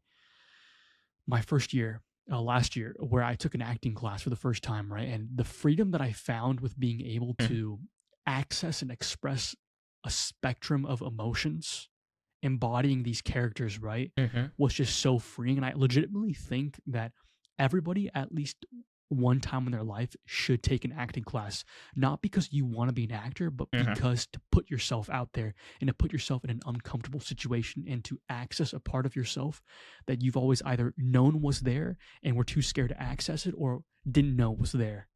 first year, last year, where I took an acting class for the first time, right? And the freedom that I found with being able to access and express a spectrum of emotions, embodying these characters, right, was just so freeing. And I legitimately think that everybody, at least one time in their life, should take an acting class, not because you want to be an actor, but because to put yourself out there and to put yourself in an uncomfortable situation and to access a part of yourself that you've always either known was there and were too scared to access it, or didn't know was there,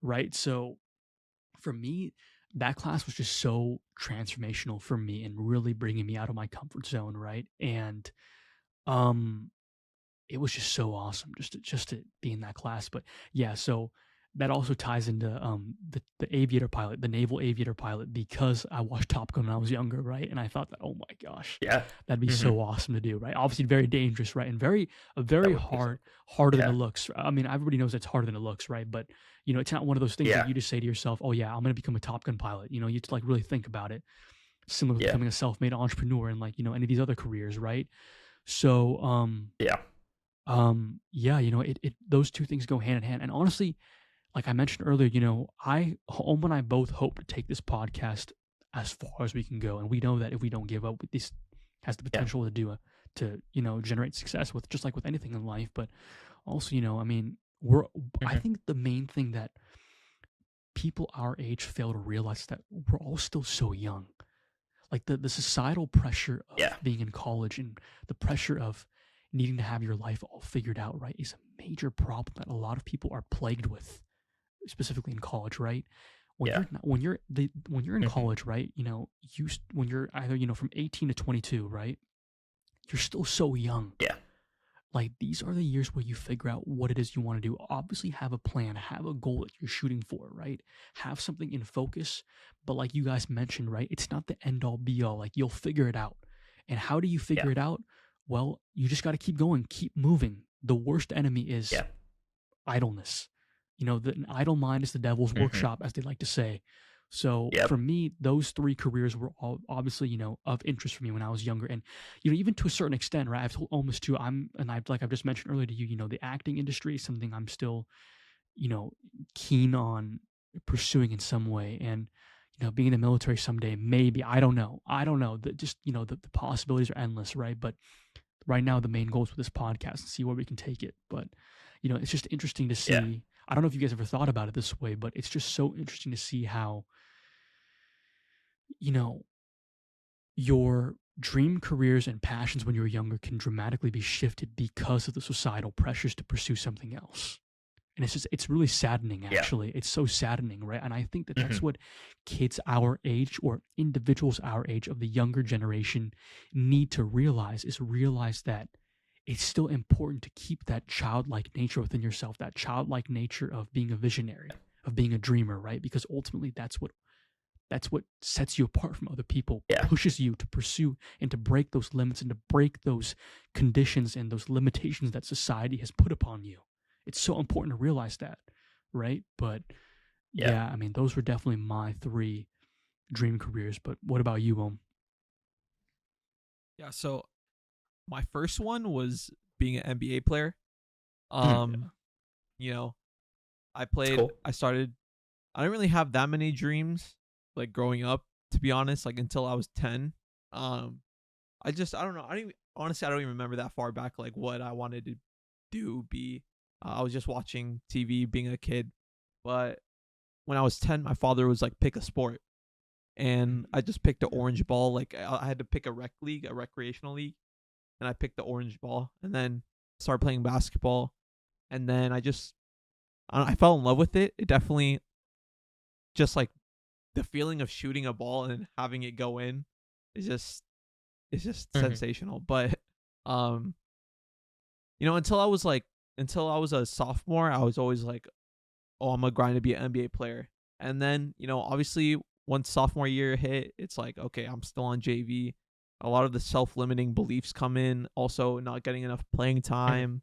right? So for me, that class was just so transformational for me and really bringing me out of my comfort zone, right? And it was just so awesome just to be in that class. But yeah, so that also ties into the aviator pilot, the naval aviator pilot, because I watched Top Gun when I was younger, right? And I thought that, oh my gosh, that'd be so awesome to do, right? Obviously very dangerous, right? And very harder than it looks. I mean, everybody knows it's harder than it looks, right? But it's not one of those things that you just say to yourself, oh yeah, I'm gonna become a Top Gun pilot. You have to like really think about it. Similar to becoming a self-made entrepreneur and like any of these other careers, right? So those two things go hand in hand. And honestly, like I mentioned earlier, Home and I both hope to take this podcast as far as we can go. And we know that if we don't give up, this has the potential to generate success with, just like with anything in life. But also, I mean, I think the main thing that people our age fail to realize is that we're all still so young. Like the societal pressure of being in college and the pressure of needing to have your life all figured out, right, is a major problem that a lot of people are plagued with, specifically in college, right? When you're in college, right, when you're either from 18 to 22, right, you're still so young. Like these are the years where you figure out what it is you want to do. Obviously have a plan, have a goal that you're shooting for, right? Have something in focus. But like you guys mentioned, right, it's not the end all be all. Like you'll figure it out. And how do you figure it out? Well, you just got to keep going, keep moving. The worst enemy is idleness. The idle mind is the devil's workshop, as they like to say. So for me, those three careers were all obviously, of interest for me when I was younger. And, even to a certain extent, right, I've told almost to, like I've just mentioned earlier to you, the acting industry is something I'm still, keen on pursuing in some way. And, being in the military someday, maybe, I don't know. The possibilities are endless, right? But right now, the main goal is with this podcast and see where we can take it. But, it's just interesting to see. I don't know if you guys ever thought about it this way, but it's just so interesting to see how, your dream careers and passions when you were younger can dramatically be shifted because of the societal pressures to pursue something else. And it's really saddening, actually. It's so saddening, right? And I think that that's what kids our age or individuals our age of the younger generation need to realize that it's still important to keep that childlike nature within yourself, that childlike nature of being a visionary, of being a dreamer, right? Because ultimately that's what sets you apart from other people, pushes you to pursue and to break those limits and to break those conditions and those limitations that society has put upon you. It's so important to realize that, right? But I mean, those were definitely my three dream careers. But what about you, Yeah, so my first one was being an NBA player. I played. Cool. I didn't really have that many dreams, like growing up, to be honest. Like until I was 10. I don't know. I don't even remember that far back, like what I wanted to be. I was just watching TV, being a kid. But when I was 10, my father was like, pick a sport. And I just picked the orange ball. Like I had to pick a recreational league. And I picked the orange ball. And then started playing basketball. And then I fell in love with it. It definitely, just like the feeling of shooting a ball and having it go in is just sensational. But, until I was a sophomore, I was always like, oh, I'm going to grind to be an NBA player. And then, obviously, once sophomore year hit, it's like, okay, I'm still on JV. a lot of the self-limiting beliefs come in. Also, not getting enough playing time.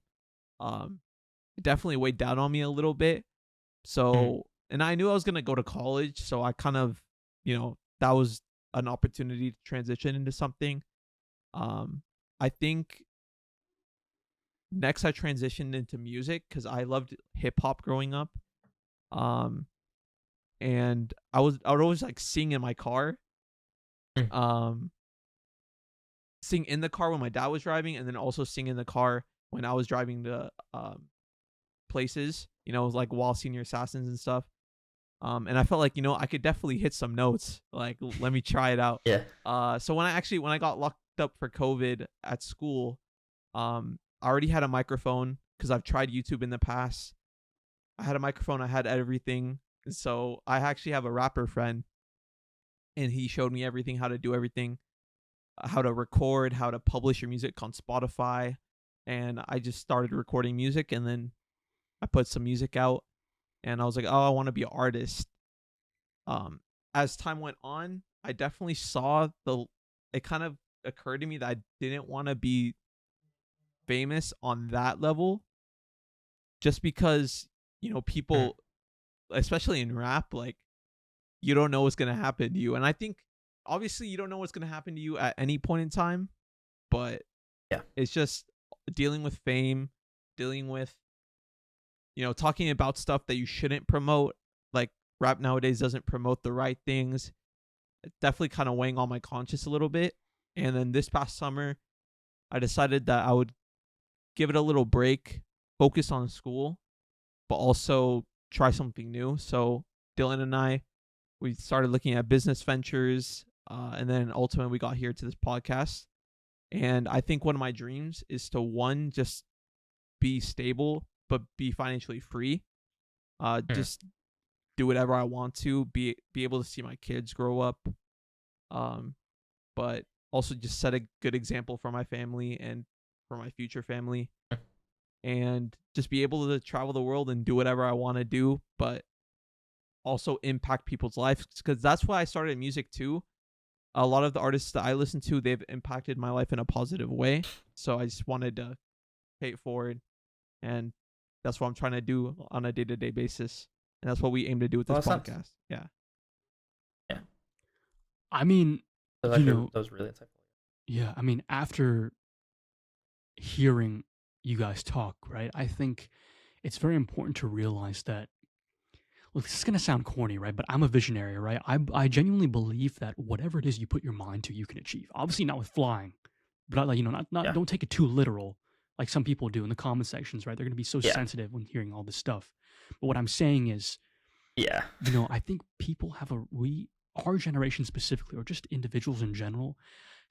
It definitely weighed down on me a little bit. So, and I knew I was gonna go to college, so I kind of, that was an opportunity to transition into something. I think next I transitioned into music because I loved hip hop growing up. Um, and I would always like sing in my car. Um, sing in the car when my dad was driving, and then also sing in the car when I was driving to places, like while Senior Assassins and stuff. And I felt like, I could definitely hit some notes. Like, let me try it out. Yeah. So when I got locked up for COVID at school, I already had a microphone because I've tried YouTube in the past. I had a microphone, I had everything. And so I actually have a rapper friend, and he showed me everything, how to do everything, how to record, how to publish your music on Spotify. And I just started recording music, and then I put some music out, and I was like, oh, I want to be an artist. As time went on, I definitely saw it kind of occurred to me that I didn't want to be famous on that level, just because, people, especially in rap, like, you don't know what's going to happen to you. And I think obviously you don't know what's going to happen to you at any point in time, but yeah, it's just dealing with fame, dealing with, talking about stuff that you shouldn't promote. Like, rap nowadays doesn't promote the right things. It's definitely kind of weighing on my conscience a little bit. And then this past summer, I decided that I would give it a little break, focus on school, but also try something new. So Dylan and I, we started looking at business ventures, and then ultimately we got here to this podcast. And I think one of my dreams is to, one, just be stable, but be financially free. Just do whatever I want to, be able to see my kids grow up, but also just set a good example for my family and for my future family, and just be able to travel the world and do whatever I want to do, but also impact people's lives, because that's why I started music too. A lot of the artists that I listen to, they've impacted my life in a positive way. So I just wanted to pay it forward, and that's what I'm trying to do on a day-to-day basis. And that's what we aim to do with this podcast. Yeah. Yeah. I mean, that was really insightful. Yeah, I mean, after hearing you guys talk, right, I think it's very important to realize that, look, this is going to sound corny, right, but I'm a visionary, right? I genuinely believe that whatever it is you put your mind to, you can achieve. Obviously not with flying, but don't take it too literal like some people do in the comment sections, right? They're going to be so sensitive when hearing all this stuff. But what I'm saying is, I think people have our generation specifically, or just individuals in general,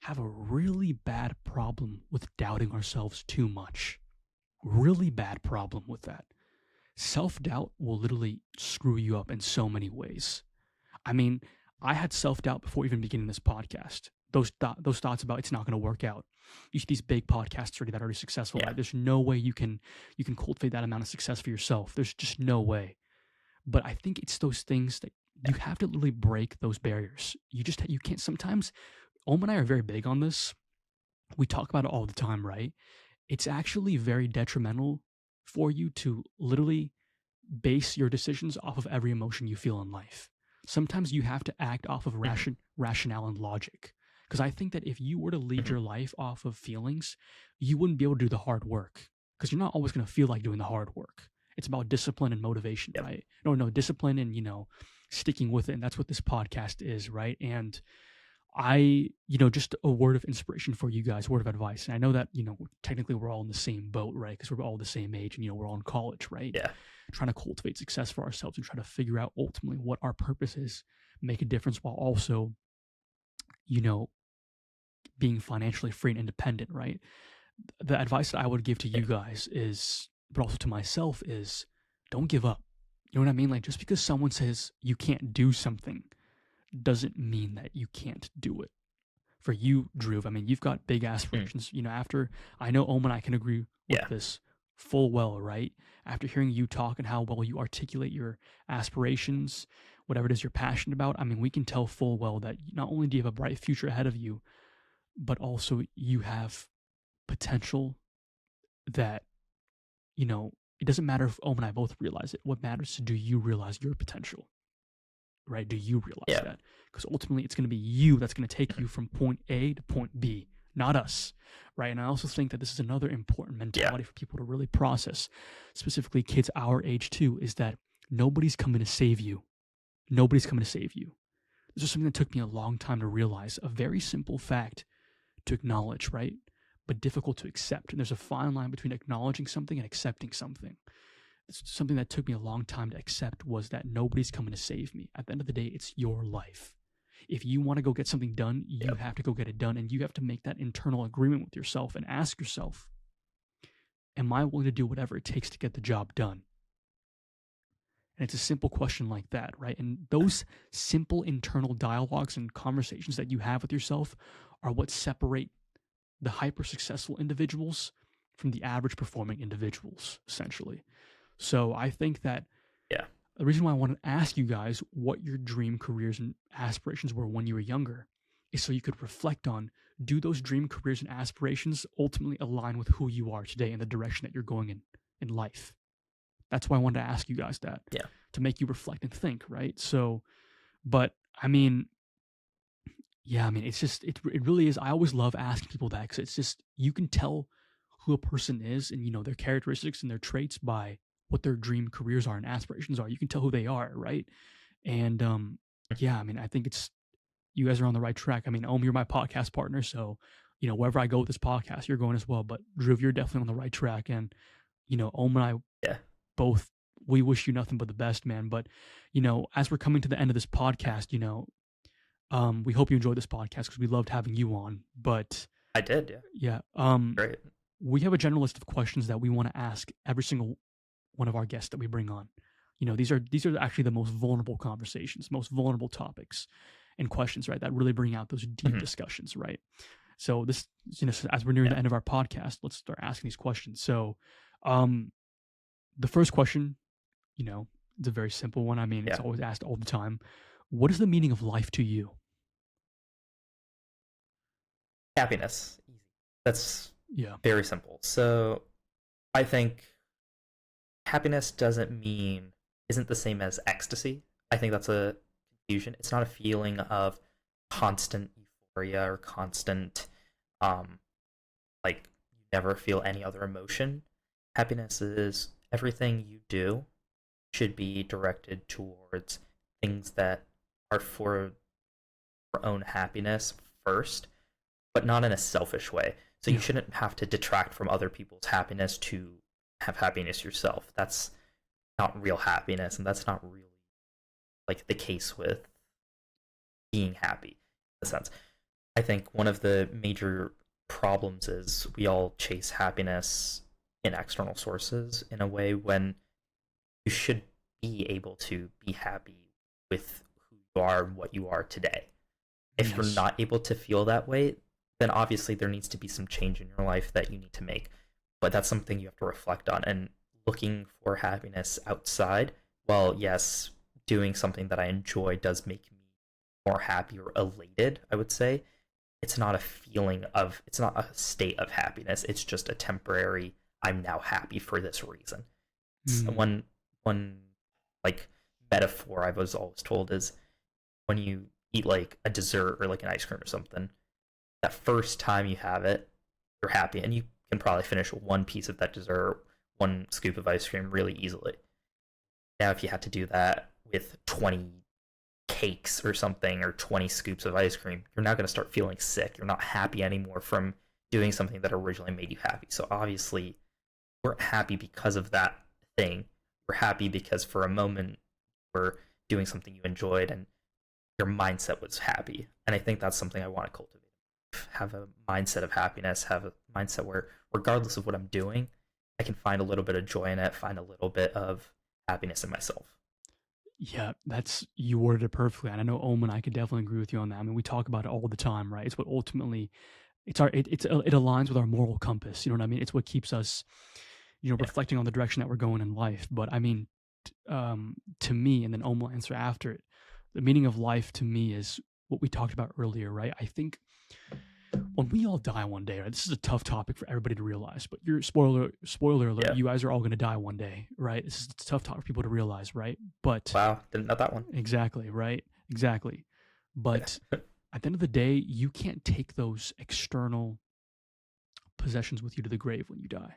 have a really bad problem with doubting ourselves too much. Really bad problem with that. Self-doubt will literally screw you up in so many ways. I mean, I had self-doubt before even beginning this podcast. Those thoughts about it's not going to work out. You see these big podcasts that are already successful, right? There's no way you can cultivate that amount of success for yourself. There's just no way. But I think it's those things that you have to literally break those barriers. You can't. Sometimes, Om and I are very big on this. We talk about it all the time, right? It's actually very detrimental for you to literally base your decisions off of every emotion you feel in life. Sometimes you have to act off of rationale and logic. Because I think that if you were to lead your life off of feelings, you wouldn't be able to do the hard work. Because you're not always going to feel like doing the hard work. It's about discipline and motivation, right? No, discipline and, sticking with it. And that's what this podcast is, right? And I, just a word of inspiration for you guys, word of advice. And I know that, technically we're all in the same boat, right? Because we're all the same age and, we're all in college, right? Yeah. Trying to cultivate success for ourselves and try to figure out ultimately what our purpose is, make a difference while also, being financially free and independent, right? The advice that I would give to you guys is, but also to myself, is don't give up. You know what I mean? Like, just because someone says you can't do something doesn't mean that you can't do it. For you, Dhruv, I mean, you've got big aspirations. After, I know Om and I can agree with this full well, right? After hearing you talk and how well you articulate your aspirations, whatever it is you're passionate about, I mean, we can tell full well that not only do you have a bright future ahead of you, but also you have potential that, it doesn't matter if Owen and I both realize it. What matters is, do you realize your potential, right? Do you realize that? Because ultimately it's going to be you that's going to take you from point A to point B, not us, right? And I also think that this is another important mentality for people to really process, specifically kids our age too, is that nobody's coming to save you. Nobody's coming to save you. This is something that took me a long time to realize, a very simple fact to acknowledge, right? But difficult to accept. And there's a fine line between acknowledging something and accepting something. Something that took me a long time to accept was that nobody's coming to save me. At the end of the day, it's your life. If you want to go get something done, you have to go get it done. And you have to make that internal agreement with yourself and ask yourself, am I willing to do whatever it takes to get the job done? And it's a simple question like that, right? And those simple internal dialogues and conversations that you have with yourself are what separate the hyper successful individuals from the average performing individuals, essentially. So I think that the reason why I wanted to ask you guys what your dream careers and aspirations were when you were younger is so you could reflect on, do those dream careers and aspirations ultimately align with who you are today and the direction that you're going in life? That's why I wanted to ask you guys that, to make you reflect and think, right? So, but I mean, it's just, it really is. I always love asking people that, because it's just, you can tell who a person is and, their characteristics and their traits by what their dream careers are and aspirations are. You can tell who they are, right? And I think you guys are on the right track. I mean, you're my podcast partner, so, wherever I go with this podcast, you're going as well. But Dhruv, you're definitely on the right track. And, and I both, we wish you nothing but the best, man. But, as we're coming to the end of this podcast, we hope you enjoyed this podcast because we loved having you on. But I did, great. We have a general list of questions that we want to ask every single one of our guests that we bring on. These are actually the most vulnerable conversations, most vulnerable topics and questions, right? That really bring out those deep discussions, right? So this, as we're nearing the end of our podcast, let's start asking these questions. So, the first question, it's a very simple one. I mean, it's always asked all the time. What is the meaning of life to you? Happiness. That's very simple. So I think happiness isn't the same as ecstasy. I think that's a confusion. It's not a feeling of constant euphoria or constant, like, you never feel any other emotion. Happiness is everything you do should be directed towards things that are for your own happiness first, but not in a selfish way. So you shouldn't have to detract from other people's happiness to have happiness yourself. That's not real happiness, and that's not really like the case with being happy in a sense. I think one of the major problems is we all chase happiness in external sources in a way when you should be able to be happy with who you are and what you are today. If you're not able to feel that way, then obviously there needs to be some change in your life that you need to make. But that's something you have to reflect on. And looking for happiness outside, well, yes, doing something that I enjoy does make me more happy or elated, I would say. It's not it's not a state of happiness. It's just a temporary, I'm now happy for this reason. One like metaphor I was always told is when you eat like a dessert or like an ice cream or something, that first time you have it, you're happy, and you can probably finish one piece of that dessert, one scoop of ice cream really easily. Now, if you had to do that with 20 cakes or something, or 20 scoops of ice cream, you're now going to start feeling sick. You're not happy anymore from doing something that originally made you happy. So obviously, you weren't happy because of that thing. You're happy because for a moment, you were doing something you enjoyed, and your mindset was happy. And I think that's something I want to cultivate. Have a mindset of happiness, have a mindset where regardless of what I'm doing, I can find a little bit of joy in it, find a little bit of happiness in myself. Yeah, you worded it perfectly. And I know Omen, I could definitely agree with you on that. I mean, we talk about it all the time, right? It's what ultimately, it aligns with our moral compass. You know what I mean? It's what keeps us, reflecting on the direction that we're going in life. But I mean, to me, and then Omen will answer after it, the meaning of life to me is what we talked about earlier, right? I think when we all die one day, right? This is a tough topic for everybody to realize, but you're spoiler alert, Yeah. you guys are all going to die one day, right? This is a tough topic for people to realize, right? But Wow, didn't know that one. exactly, right? Exactly. But at the end of the day, you can't take those external possessions with you to the grave when you die.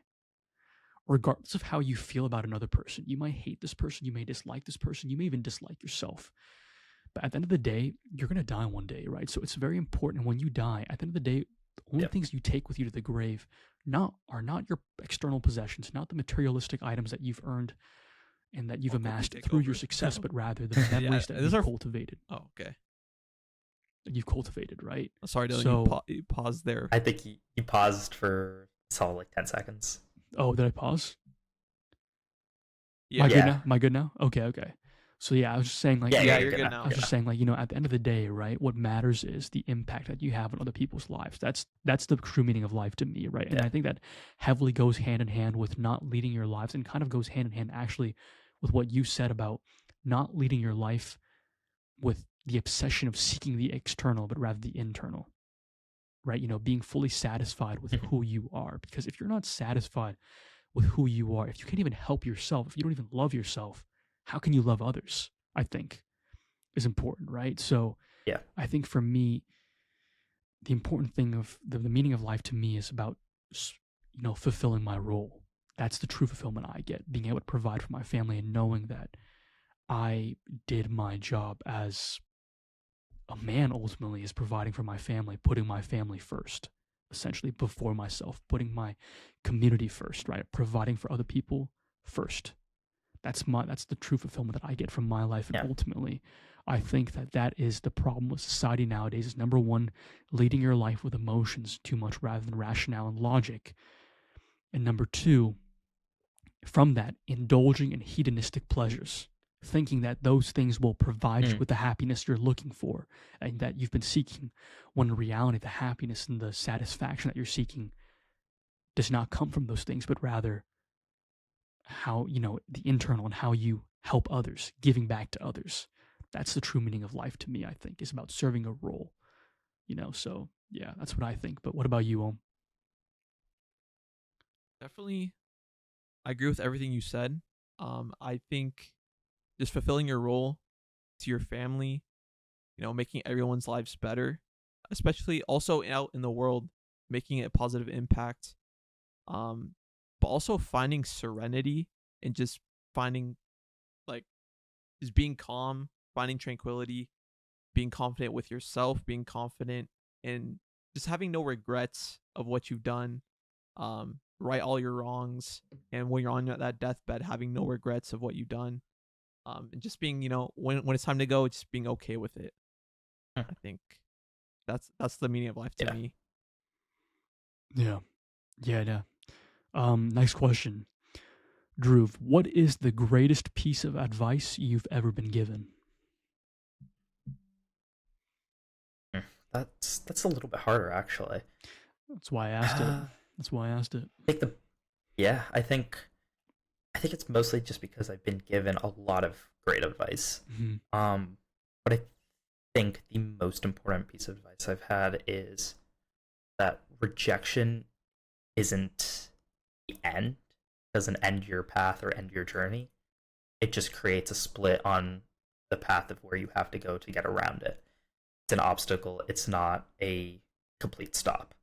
Regardless of how you feel about another person, you might hate this person, you may dislike this person, you may even dislike yourself. But at the end of the day, you're going to die one day, right? So it's very important when you die, at the end of the day, the only things you take with you to the grave are not your external possessions, not the materialistic items that you've earned and that you've amassed through your success, but rather the memories that you've cultivated. Oh, okay. That you've cultivated, right? Sorry, Dylan, you paused there. I think you paused for a solid like 10 seconds. Oh, did I pause? Yeah. Am I good now? Okay. So yeah, I was just saying like you're good now. I was just saying like, at the end of the day, right? What matters is the impact that you have on other people's lives. That's the true meaning of life to me, right? And I think that heavily goes hand in hand with not leading your lives, and kind of goes hand in hand actually with what you said about not leading your life with the obsession of seeking the external, but rather the internal, right? Being fully satisfied with who you are. Because if you're not satisfied with who you are, if you can't even help yourself, if you don't even love yourself, how can you love others? I think is important, right? So I think for me, the important thing of the meaning of life to me is about, fulfilling my role. That's the true fulfillment I get, being able to provide for my family and knowing that I did my job as a man, ultimately, is providing for my family, putting my family first, essentially before myself, putting my community first, right? Providing for other people first. That's the true fulfillment that I get from my life. And ultimately, I think that is the problem with society nowadays is, number one, leading your life with emotions too much rather than rationale and logic. And number two, from that, indulging in hedonistic pleasures, thinking that those things will provide you with the happiness you're looking for and that you've been seeking, when in reality, the happiness and the satisfaction that you're seeking does not come from those things, but rather how, the internal and how you help others, giving back to others. That's the true meaning of life to me, I think, is about serving a role, so yeah, that's what I think. But what about you, Om? Definitely, I agree with everything you said. I think just fulfilling your role to your family, making everyone's lives better, especially also out in the world, making a positive impact. But also finding serenity and just finding, just being calm, finding tranquility, being confident with yourself, being confident, and just having no regrets of what you've done. Right all your wrongs, and when you're on that deathbed, having no regrets of what you've done. And just being, when it's time to go, just being okay with it. I think that's the meaning of life to me. Yeah. Next question. Dhruv, what is the greatest piece of advice you've ever been given? That's a little bit harder, actually. That's why I asked it. I think it's mostly just because I've been given a lot of great advice. But I think the most important piece of advice I've had is that rejection isn't the end, doesn't end your path or end your journey. It just creates a split on the path of where you have to go to get around it. It's an obstacle. It's not a complete stop.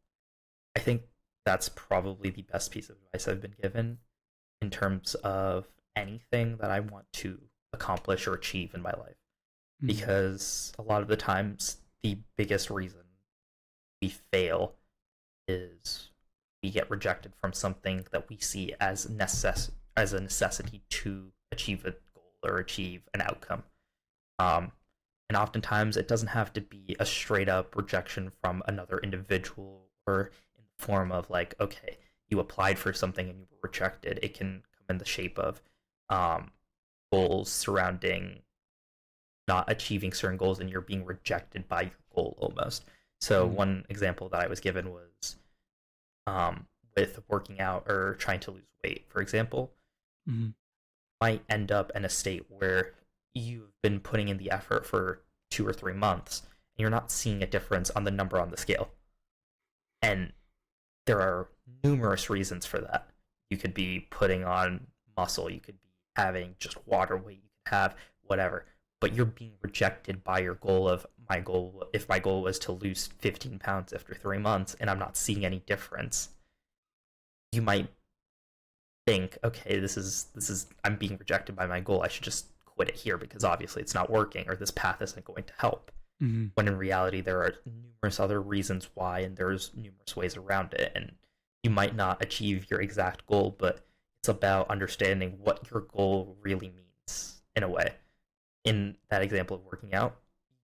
I think that's probably the best piece of advice I've been given in terms of anything that I want to accomplish or achieve in my life. Because a lot of the times, the biggest reason we fail is we get rejected from something that we see as a necessity to achieve a goal or achieve an outcome. And oftentimes, it doesn't have to be a straight up rejection from another individual or in the form of like, okay, you applied for something and you were rejected. It can come in the shape of goals surrounding not achieving certain goals and you're being rejected by your goal almost. So one example that I was given was with working out or trying to lose weight, for example, might end up in a state where you've been putting in the effort for 2 or 3 months and you're not seeing a difference on the number on the scale. And there are numerous reasons for that. You could be putting on muscle, you could be having just water weight, you could have whatever, but you're being rejected by your goal of my goal. If my goal was to lose 15 pounds after 3 months and I'm not seeing any difference, you might think, okay, this is I'm being rejected by my goal. I should just quit it here because obviously it's not working or this path isn't going to help. Mm-hmm. When in reality there are numerous other reasons why, and there's numerous ways around it, and you might not achieve your exact goal, but it's about understanding what your goal really means in a way. In that example of working out,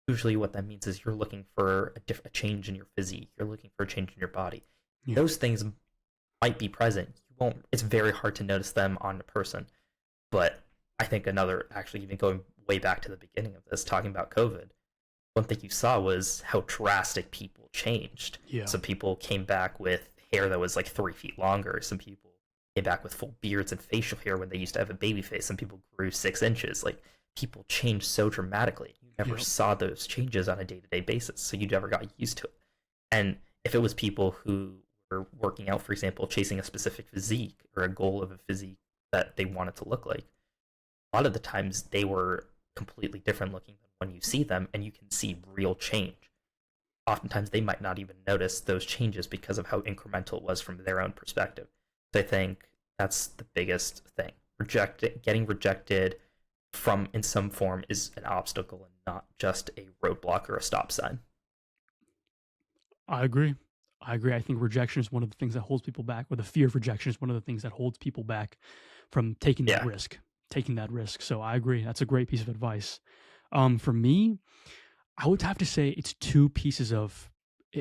usually what that means is you're looking for a change in your physique, you're looking for a change in your body. Yeah. Those things might be present. You won't. It's very hard to notice them on a person. But I think actually even going way back to the beginning of this, talking about COVID, one thing you saw was how drastic people changed. Yeah. Some people came back with hair that was like 3 feet longer. Some people came back with full beards and facial hair when they used to have a baby face. Some people grew 6 inches. Like, people changed so dramatically. You never saw those changes on a day-to-day basis, so you never got used to it. And if it was people who were working out, for example, chasing a specific physique or a goal of a physique that they wanted to look like, a lot of the times they were completely different looking than when you see them, and you can see real change. Oftentimes they might not even notice those changes because of how incremental it was from their own perspective. So I think that's the biggest thing. Getting rejected from in some form is an obstacle and not just a roadblock or a stop sign. I agree. I think rejection is one of the things that holds people back, or the fear of rejection is one of the things that holds people back from taking that risk. So I agree. That's a great piece of advice. For me, I would have to say it's 2 pieces of,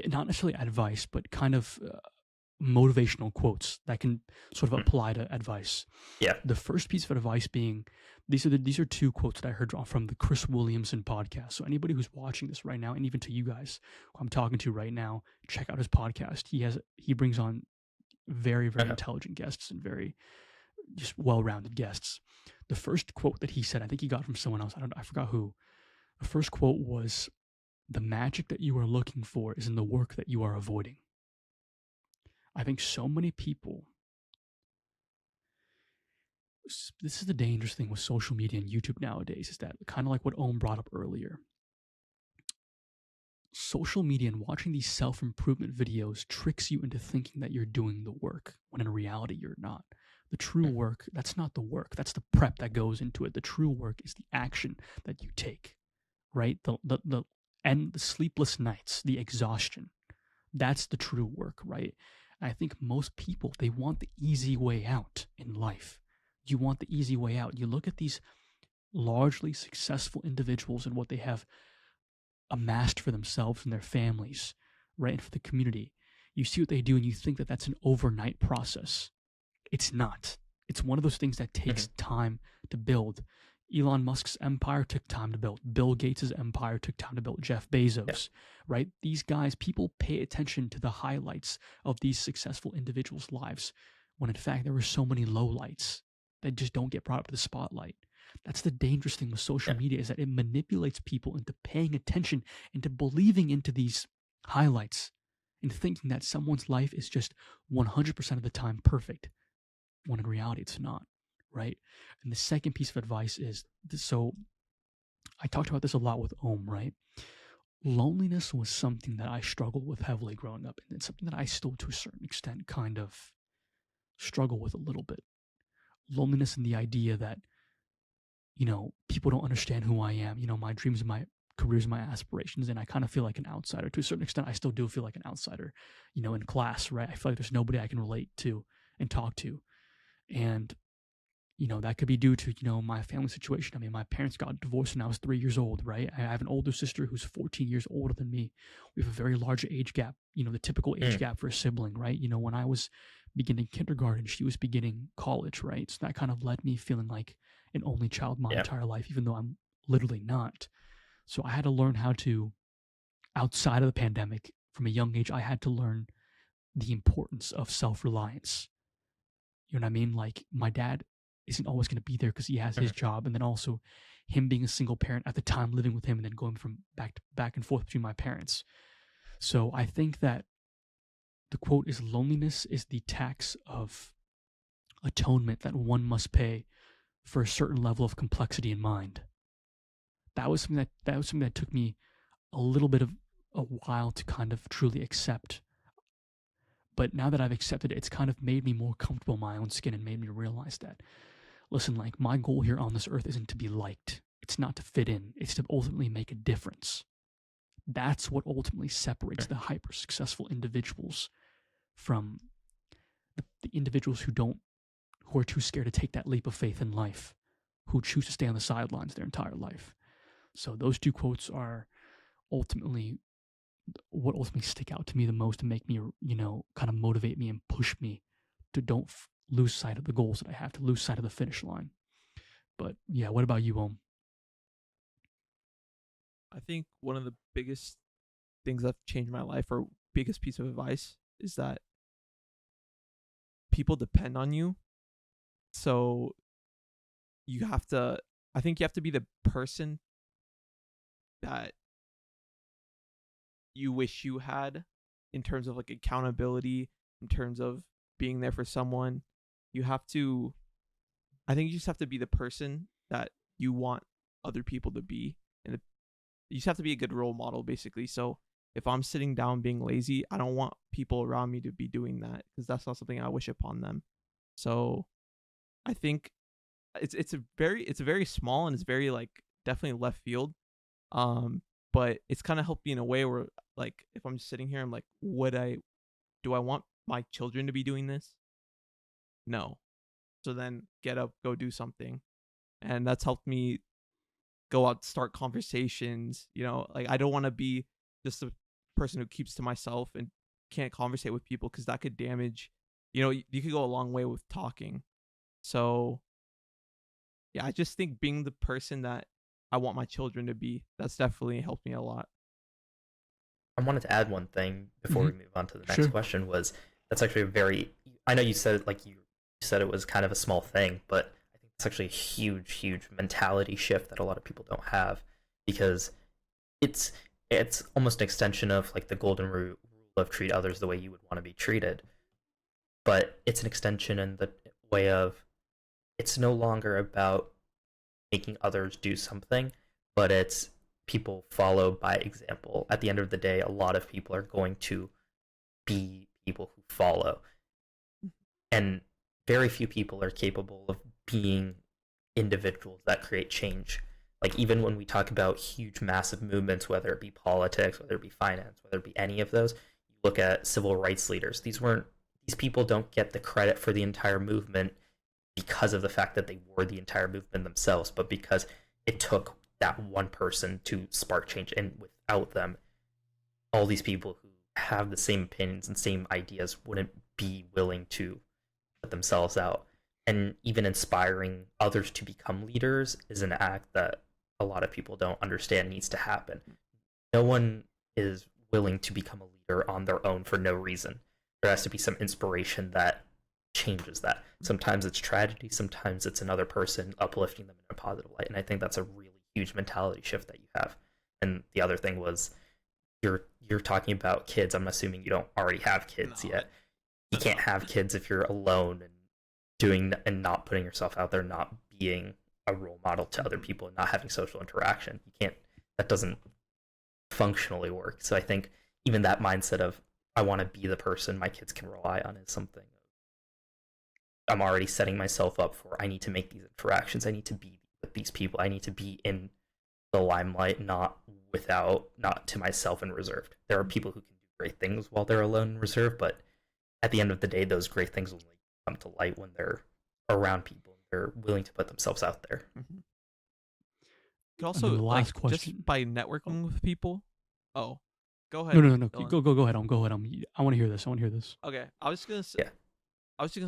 not necessarily advice, but kind of motivational quotes that can sort of apply to advice. Yeah. The first piece of advice being, these are 2 quotes that I heard from the Chris Williamson podcast. So anybody who's watching this right now, and even to you guys who I'm talking to right now, check out his podcast. He brings on very, very intelligent guests and very just well-rounded guests. The first quote that he said, I think he got from someone else. I forgot who. The first quote was, "The magic that you are looking for is in the work that you are avoiding." I think so many people, this is the dangerous thing with social media and YouTube nowadays, is that kind of like what Ohm brought up earlier. Social media and watching these self-improvement videos tricks you into thinking that you're doing the work, when in reality you're not. The true work, that's not the work. That's the prep that goes into it. The true work is the action that you take, right? The sleepless nights, the exhaustion. That's the true work, right? I think most people, they want the easy way out in life. You want the easy way out. You look at these largely successful individuals and what they have amassed for themselves and their families, right? And for the community. You see what they do and you think that that's an overnight process. It's not. It's one of those things that takes time to build. Elon Musk's empire took time to build. Bill Gates' empire took time to build. Jeff Bezos, right? These guys, people pay attention to the highlights of these successful individuals' lives, when in fact there were so many lowlights that just don't get brought up to the spotlight. That's the dangerous thing with social media, is that it manipulates people into paying attention, into believing into these highlights, and thinking that someone's life is just 100% of the time perfect, when in reality it's not, right? And the second piece of advice is, so I talked about this a lot with Ohm, right? Loneliness was something that I struggled with heavily growing up, and it's something that I still, to a certain extent, kind of struggle with a little bit. Loneliness and the idea that, people don't understand who I am, my dreams and my careers and my aspirations, and I kind of feel like an outsider. To a certain extent, I still do feel like an outsider, in class, right? I feel like there's nobody I can relate to and talk to. And, that could be due to, my family situation. I mean, my parents got divorced when I was 3 years old, right? I have an older sister who's 14 years older than me. We have a very large age gap, the typical age gap for a sibling, right? When I was beginning kindergarten, she was beginning college, right? So that kind of led me feeling like an only child my entire life, even though I'm literally not. So I had to learn how to, outside of the pandemic, from a young age, I had to learn the importance of self-reliance. You know what I mean? Like, my dad isn't always going to be there because he has his job, and then also him being a single parent at the time, living with him, and then going from back and forth between my parents. So I think that The quote is, "Loneliness is the tax of atonement that one must pay for a certain level of complexity in mind." That was something that took me a little bit of a while to kind of truly accept. But now that I've accepted it, it's kind of made me more comfortable in my own skin and made me realize that, listen, like, my goal here on this earth isn't to be liked. It's not to fit in. It's to ultimately make a difference. That's what ultimately separates the hyper successful individuals from the individuals who are too scared to take that leap of faith in life, who choose to stay on the sidelines their entire life. So those two quotes are ultimately what ultimately stick out to me the most and make me, kind of motivate me and push me to don't lose sight of the goals that I have, to lose sight of the finish line. But yeah, what about you, Om? I think one of the biggest things that changed my life, or biggest piece of advice, is that people depend on you. So I think you have to be the person that you wish you had, in terms of like accountability, in terms of being there for someone. I think you just have to be the person that you want other people to be. And you just have to be a good role model, basically. So if I'm sitting down being lazy, I don't want people around me to be doing that, because that's not something I wish upon them. So I think it's a very small, and it's very, like, definitely left field. But it's kind of helped me in a way where, like, if I'm just sitting here, I'm like, do I want my children to be doing this? No. So then get up, go do something. And that's helped me go out, start conversations. Like, I don't want to be just a person who keeps to myself and can't conversate with people, because that could damage, you could go a long way with talking. So yeah, I just think being the person that I want my children to be, that's definitely helped me a lot. I wanted to add one thing before we move on to the next Sure. question. Was That's actually I know you said, like, you said it was kind of a small thing, but I think it's actually a huge mentality shift that a lot of people don't have, because it's almost an extension of, like, the golden rule of treat others the way you would want to be treated. But it's an extension in the way of, it's no longer about making others do something, but it's people follow by example. At the end of the day, a lot of people are going to be people who follow. And very few people are capable of being individuals that create change. Like, even when we talk about huge, massive movements, whether it be politics, whether it be finance, whether it be any of those, you look at civil rights leaders. These people don't get the credit for the entire movement because of the fact that they were the entire movement themselves, but because it took that one person to spark change. And without them, all these people who have the same opinions and same ideas wouldn't be willing to put themselves out. And even inspiring others to become leaders is an act that a lot of people don't understand needs to happen. No one is willing to become a leader on their own for no reason. There has to be some inspiration that changes that. Sometimes it's tragedy, sometimes it's another person uplifting them in a positive light. And I think that's a really huge mentality shift that you have. And the other thing was, you're talking about kids. I'm assuming you don't already have kids yet. You can't have kids if you're alone and not putting yourself out there, not being a role model to other people, and not having social interaction. That doesn't functionally work. So I think even that mindset of, I want to be the person my kids can rely on, is something I'm already setting myself up for. I need to make these interactions. I need to be with these people. I need to be in the limelight, not to myself and reserved. There are people who can do great things while they're alone and reserved, but at the end of the day, those great things only come to light when they're around people. They're willing to put themselves out there. Mm-hmm. You could also, the last question, just by networking with people. Oh, go ahead. No. Go ahead. Go ahead. I want to hear this. Okay, I was just gonna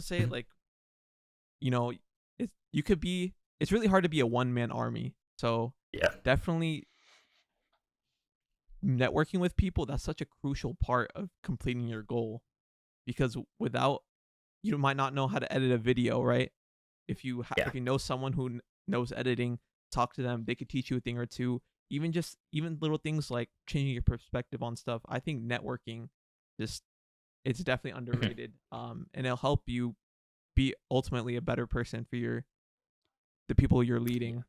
say, Mhm. like, it's really hard to be a one-man army. So Yeah. definitely networking with people, that's such a crucial part of completing your goal, because without, you might not know how to edit a video, right? If you know someone who knows editing, talk to them. They could teach you a thing or two. Even little things like changing your perspective on stuff. I think networking just it's definitely underrated. And it'll help you be ultimately a better person for the people you're leading.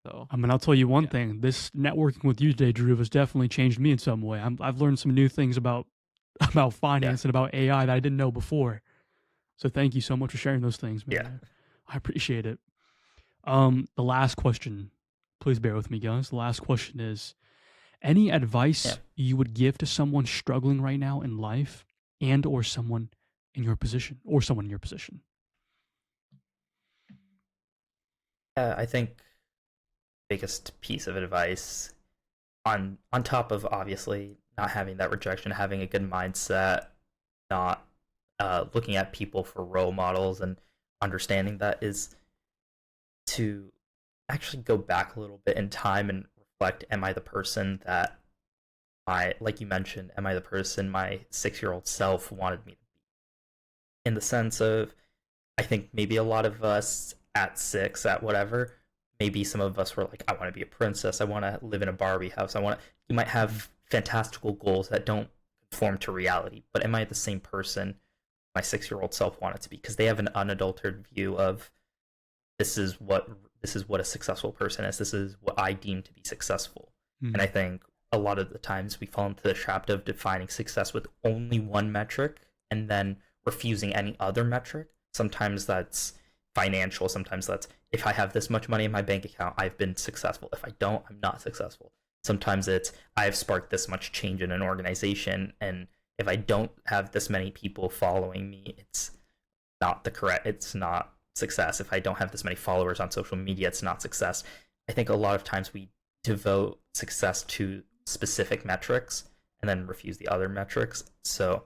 So I mean, I'll tell you one yeah. thing. This networking with you today, Drew, has definitely changed me in some way. I've learned some new things about finance and about AI that I didn't know before. So thank you so much for sharing those things, man. Yeah. I appreciate it. The last question, please bear with me, guys. The last question is: any advice you would give to someone struggling right now in life, and or someone in your position, I think biggest piece of advice on top of obviously not having that rejection, having a good mindset, not looking at people for role models and understanding that is to actually go back a little bit in time and reflect, am I the person that like you mentioned, am I the person my 6-year-old self wanted me to be? In the sense of, I think maybe a lot of us at 6, at whatever, maybe some of us were like, I want to be a princess, I want to live in a Barbie house, you might have fantastical goals that don't conform to reality, but am I the same person my 6-year-old self wanted to be? Because they have an unadulterated view of this is what a successful person is. This is what I deem to be successful. And I think a lot of the times we fall into the trap of defining success with only one metric and then refusing any other metric. Sometimes that's financial. Sometimes that's, if I have this much money in my bank account, I've been successful. If I don't, I'm not successful. Sometimes it's, I've sparked this much change in an organization, and if I don't have this many people following me, it's not success. If I don't have this many followers on social media, it's not success. I think a lot of times we devote success to specific metrics and then refuse the other metrics. So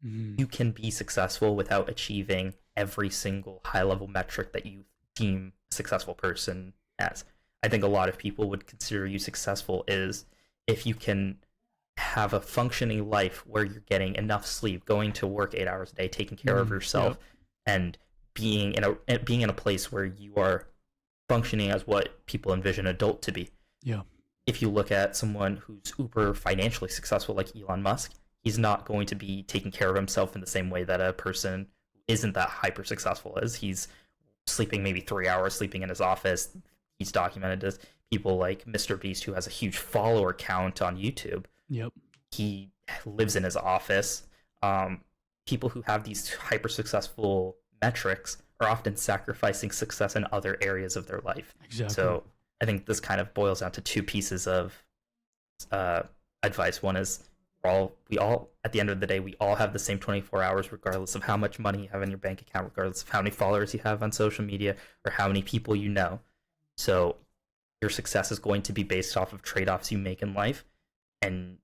you can be successful without achieving every single high level metric that you deem a successful person as. I think a lot of people would consider you successful is if you can have a functioning life where you're getting enough sleep, going to work 8 hours a day, taking care of yourself, and being in a place where you are functioning as what people envision an adult to be. Yeah. If you look at someone who's uber financially successful like Elon Musk, he's not going to be taking care of himself in the same way that a person who isn't that hyper successful is. He's sleeping maybe 3 hours, sleeping in his office. He's documented as people like Mr. Beast, who has a huge follower count on YouTube. Yep. He lives in his office. People who have these hyper successful metrics are often sacrificing success in other areas of their life. Exactly. So I think this kind of boils down to two pieces of advice. One is we all at the end of the day, we all have the same 24 hours, regardless of how much money you have in your bank account, regardless of how many followers you have on social media, or how many people you know. So your success is going to be based off of trade-offs you make in life. And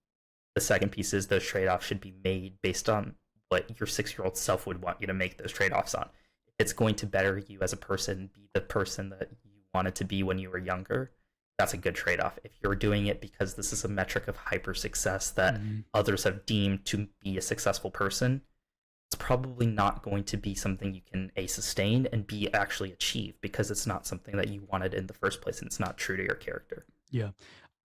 the second piece is those trade-offs should be made based on what your 6-year-old self would want you to make those trade-offs on. If it's going to better you as a person, be the person that you wanted to be when you were younger, that's a good trade-off. If you're doing it because this is a metric of hyper success that others have deemed to be a successful person, it's probably not going to be something you can A, sustain, and B, actually achieve, because it's not something that you wanted in the first place and it's not true to your character. Yeah.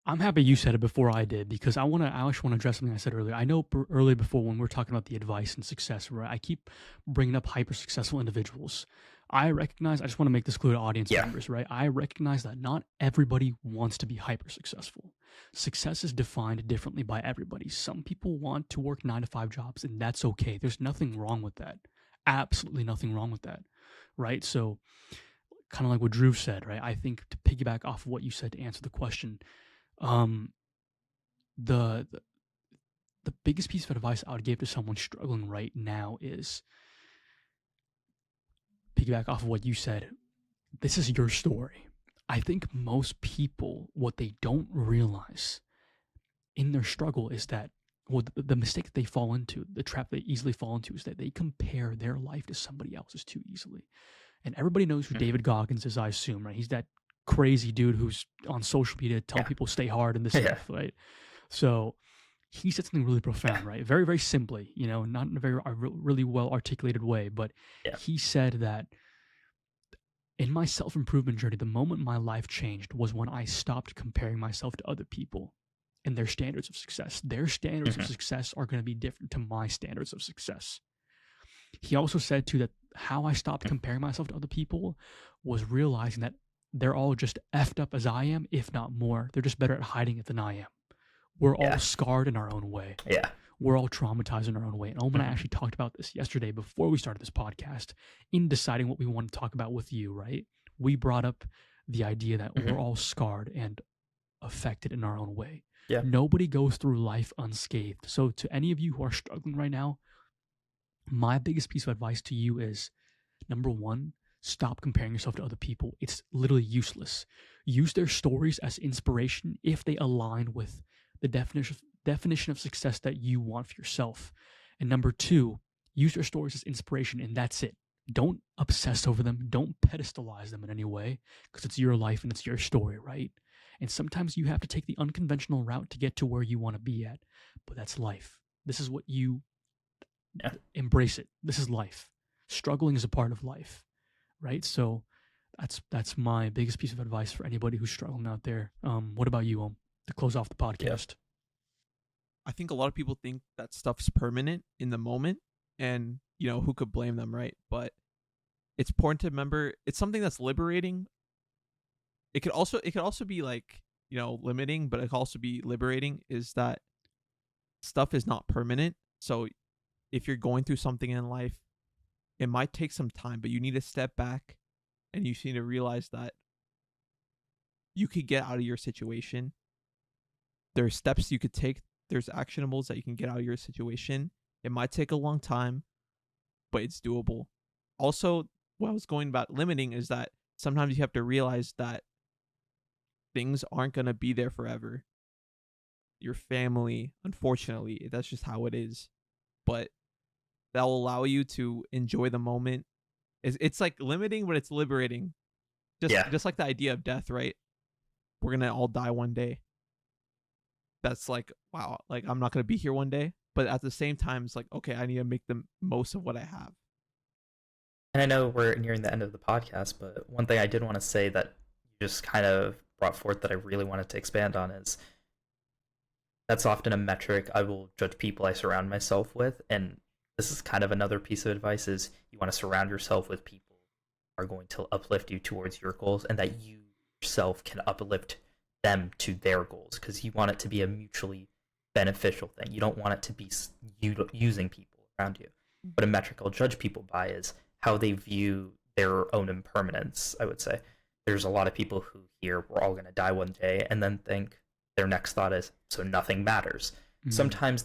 I'm happy you said it before I did, because I actually want to address something I said earlier. I know earlier before when we were talking about the advice and success, right? I keep bringing up hyper successful individuals. I just want to make this clear to audience members, right? I recognize that not everybody wants to be hyper successful. Success is defined differently by everybody. Some people want to work 9-to-5 jobs, and that's okay. There's nothing wrong with that. Absolutely nothing wrong with that, right? So kind of like what Dhruv said, right? I think to piggyback off of what you said to answer the question, the biggest piece of advice I would give to someone struggling right now is piggyback off of what you said. This is your story. I think most people, what they don't realize in their struggle is that, well, the mistake that they fall into, the trap they easily fall into, is that they compare their life to somebody else's too easily. And everybody knows who David Goggins is, I assume, right? He's that crazy dude who's on social media telling people stay hard and this stuff, right? So he said something really profound, right? Very, very simply, not in a very really well articulated way, but he said that in my self-improvement journey, the moment my life changed was when I stopped comparing myself to other people and their standards of success. Their standards of success are going to be different to my standards of success. He also said too that how I stopped comparing myself to other people was realizing that they're all just effed up as I am, if not more. They're just better at hiding it than I am. We're all scarred in our own way. Yeah. We're all traumatized in our own way. And Omen and I actually talked about this yesterday before we started this podcast in deciding what we want to talk about with you, right? We brought up the idea that we're all scarred and affected in our own way. Yeah. Nobody goes through life unscathed. So to any of you who are struggling right now, my biggest piece of advice to you is, number one, stop comparing yourself to other people. It's literally useless. Use their stories as inspiration if they align with the definition of success that you want for yourself. And number two, use their stories as inspiration, and that's it. Don't obsess over them. Don't pedestalize them in any way, because it's your life and it's your story, right? And sometimes you have to take the unconventional route to get to where you want to be at, but that's life. This is what you embrace it. This is life. Struggling is a part of life, right? So that's my biggest piece of advice for anybody who's struggling out there. What about you, to close off the podcast? I think a lot of people think that stuff's permanent in the moment, and who could blame them, right? But it's important to remember it's something that's liberating. It could also be like, limiting, but it could also be liberating, is that stuff is not permanent. So if you're going through something in life, it might take some time, but you need to step back and you need to realize that you could get out of your situation. There are steps you could take. There's actionables that you can get out of your situation. It might take a long time, but it's doable. Also, what I was going about limiting is that sometimes you have to realize that things aren't going to be there forever. Your family, unfortunately, that's just how it is. But that will allow you to enjoy the moment. It's like limiting, but it's liberating. Just like the idea of death, right? We're going to all die one day. That's like, wow, like I'm not going to be here one day. But at the same time, it's like, okay, I need to make the most of what I have. And I know we're nearing the end of the podcast, but one thing I did want to say that you just kind of brought forth that I really wanted to expand on is that's often a metric I will judge people I surround myself with. And this is kind of another piece of advice, is you want to surround yourself with people who are going to uplift you towards your goals, and that you yourself can uplift them to their goals, because you want it to be a mutually beneficial thing. You don't want it to be using people around you. But a metric I'll judge people by is how they view their own impermanence, I would say. There's a lot of people who hear we're all going to die one day and then think their next thought is, so nothing matters. Sometimes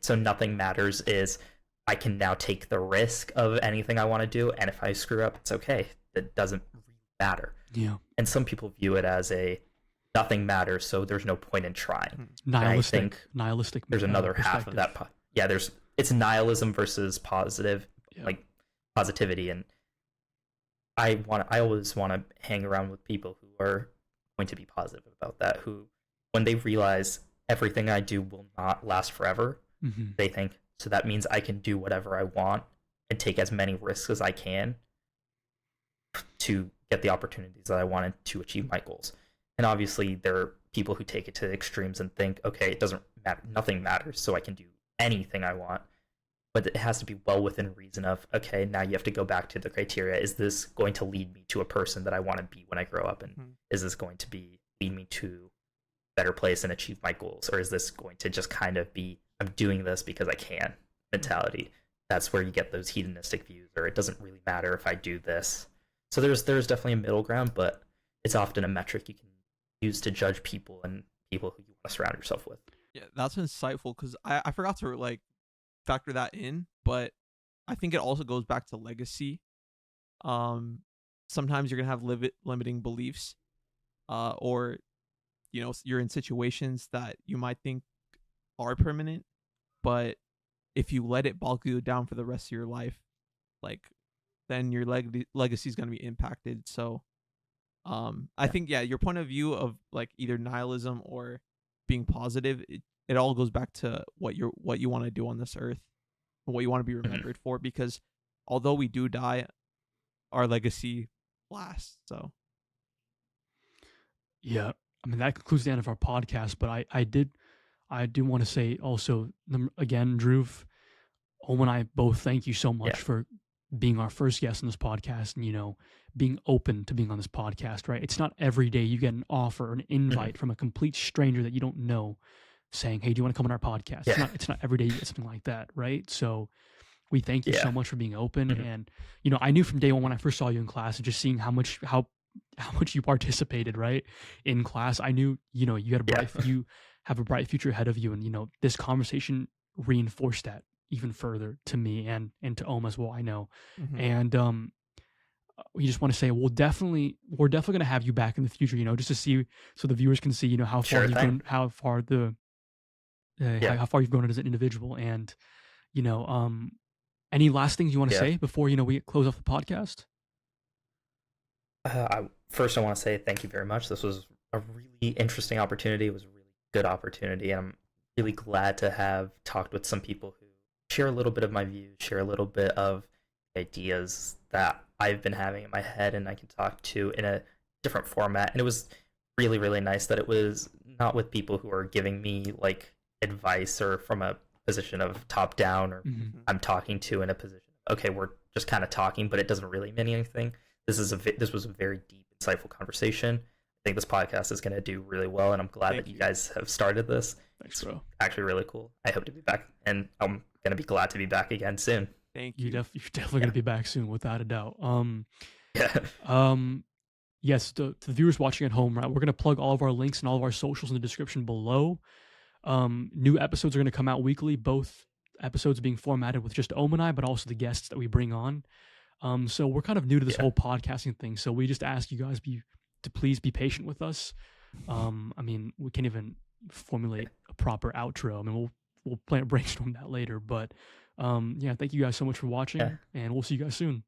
so nothing matters is, I can now take the risk of anything I want to do, and if I screw up, it's okay. It doesn't really matter. Yeah. And some people view it as nothing matters, so there's no point in trying. Nihilistic. There's another half of that. It's nihilism versus positivity, and I always want to hang around with people who are going to be positive about that, who, when they realize everything I do will not last forever, they think, so that means I can do whatever I want and take as many risks as I can to get the opportunities that I wanted to achieve my goals. And obviously there are people who take it to the extremes and think, okay, it doesn't matter, nothing matters, so I can do anything I want. But it has to be well within reason of, okay, now you have to go back to the criteria. Is this going to lead me to a person that I want to be when I grow up? And is this going to lead me to a better place and achieve my goals? Or is this going to just kind of be, I'm doing this because I can mentality? That's where you get those hedonistic views, or it doesn't really matter if I do this. So there's definitely a middle ground, but it's often a metric you can use to judge people and people who you want to surround yourself with. Yeah, that's insightful, because I forgot to factor that in, but I think it also goes back to legacy. Sometimes you're gonna have limiting beliefs, or you're in situations that you might think are permanent, but if you let it bog you down for the rest of your life, then your legacy is gonna be impacted. So I think your point of view of either nihilism or being positive, it all goes back to what you want to do on this earth and what you want to be remembered for, because although we do die, our legacy lasts. So yeah, I mean, that concludes the end of our podcast, but I did I do want to say also, again, Dhruv, Owen and I both thank you so much for being our first guest on this podcast and, you know, being open to being on this podcast, right? It's not every day you get an offer, an invite from a complete stranger that you don't know saying, hey, do you want to come on our podcast? It's not every day you get something like that, right? So we thank you so much for being open. And, you know, I knew from day one when I first saw you in class and just seeing how much you participated, right, in class, I knew, you know, you had you have a bright future ahead of you. And, you know, this conversation reinforced that even further to me and to Om as well, I know. And we just want to say we're definitely going to have you back in the future, you know, just to see, so the viewers can see, you know, how far you've grown, how far you've grown as an individual. And, you know, any last things you want to say before, you know, we close off the podcast? First, I want to say thank you very much. This was a really interesting opportunity. It was a really good opportunity. And I'm really glad to have talked with some people who share a little bit of my views, share a little bit of ideas that I've been having in my head, and I can talk to in a different format. And it was really, really nice that it was not with people who are giving me like advice or from a position of top down, or I'm talking to in a position, okay, we're just kind of talking, but it doesn't really mean anything. This was a very deep, insightful conversation. I think this podcast is going to do really well, and I'm glad that you guys have started this. Thanks, bro. Actually really cool. I hope to be back, and I'm going to be glad to be back again soon. Thank you. You're definitely going to be back soon, without a doubt. Yes, to the viewers watching at home, right, we're going to plug all of our links and all of our socials in the description below. New episodes are going to come out weekly, both episodes being formatted with just Om and I, but also the guests that we bring on. So we're kind of new to this whole podcasting thing, so we just ask you guys to please be patient with us. I mean, we can't even formulate a proper outro. I mean, we'll brainstorm that later, but thank you guys so much for watching, and we'll see you guys soon.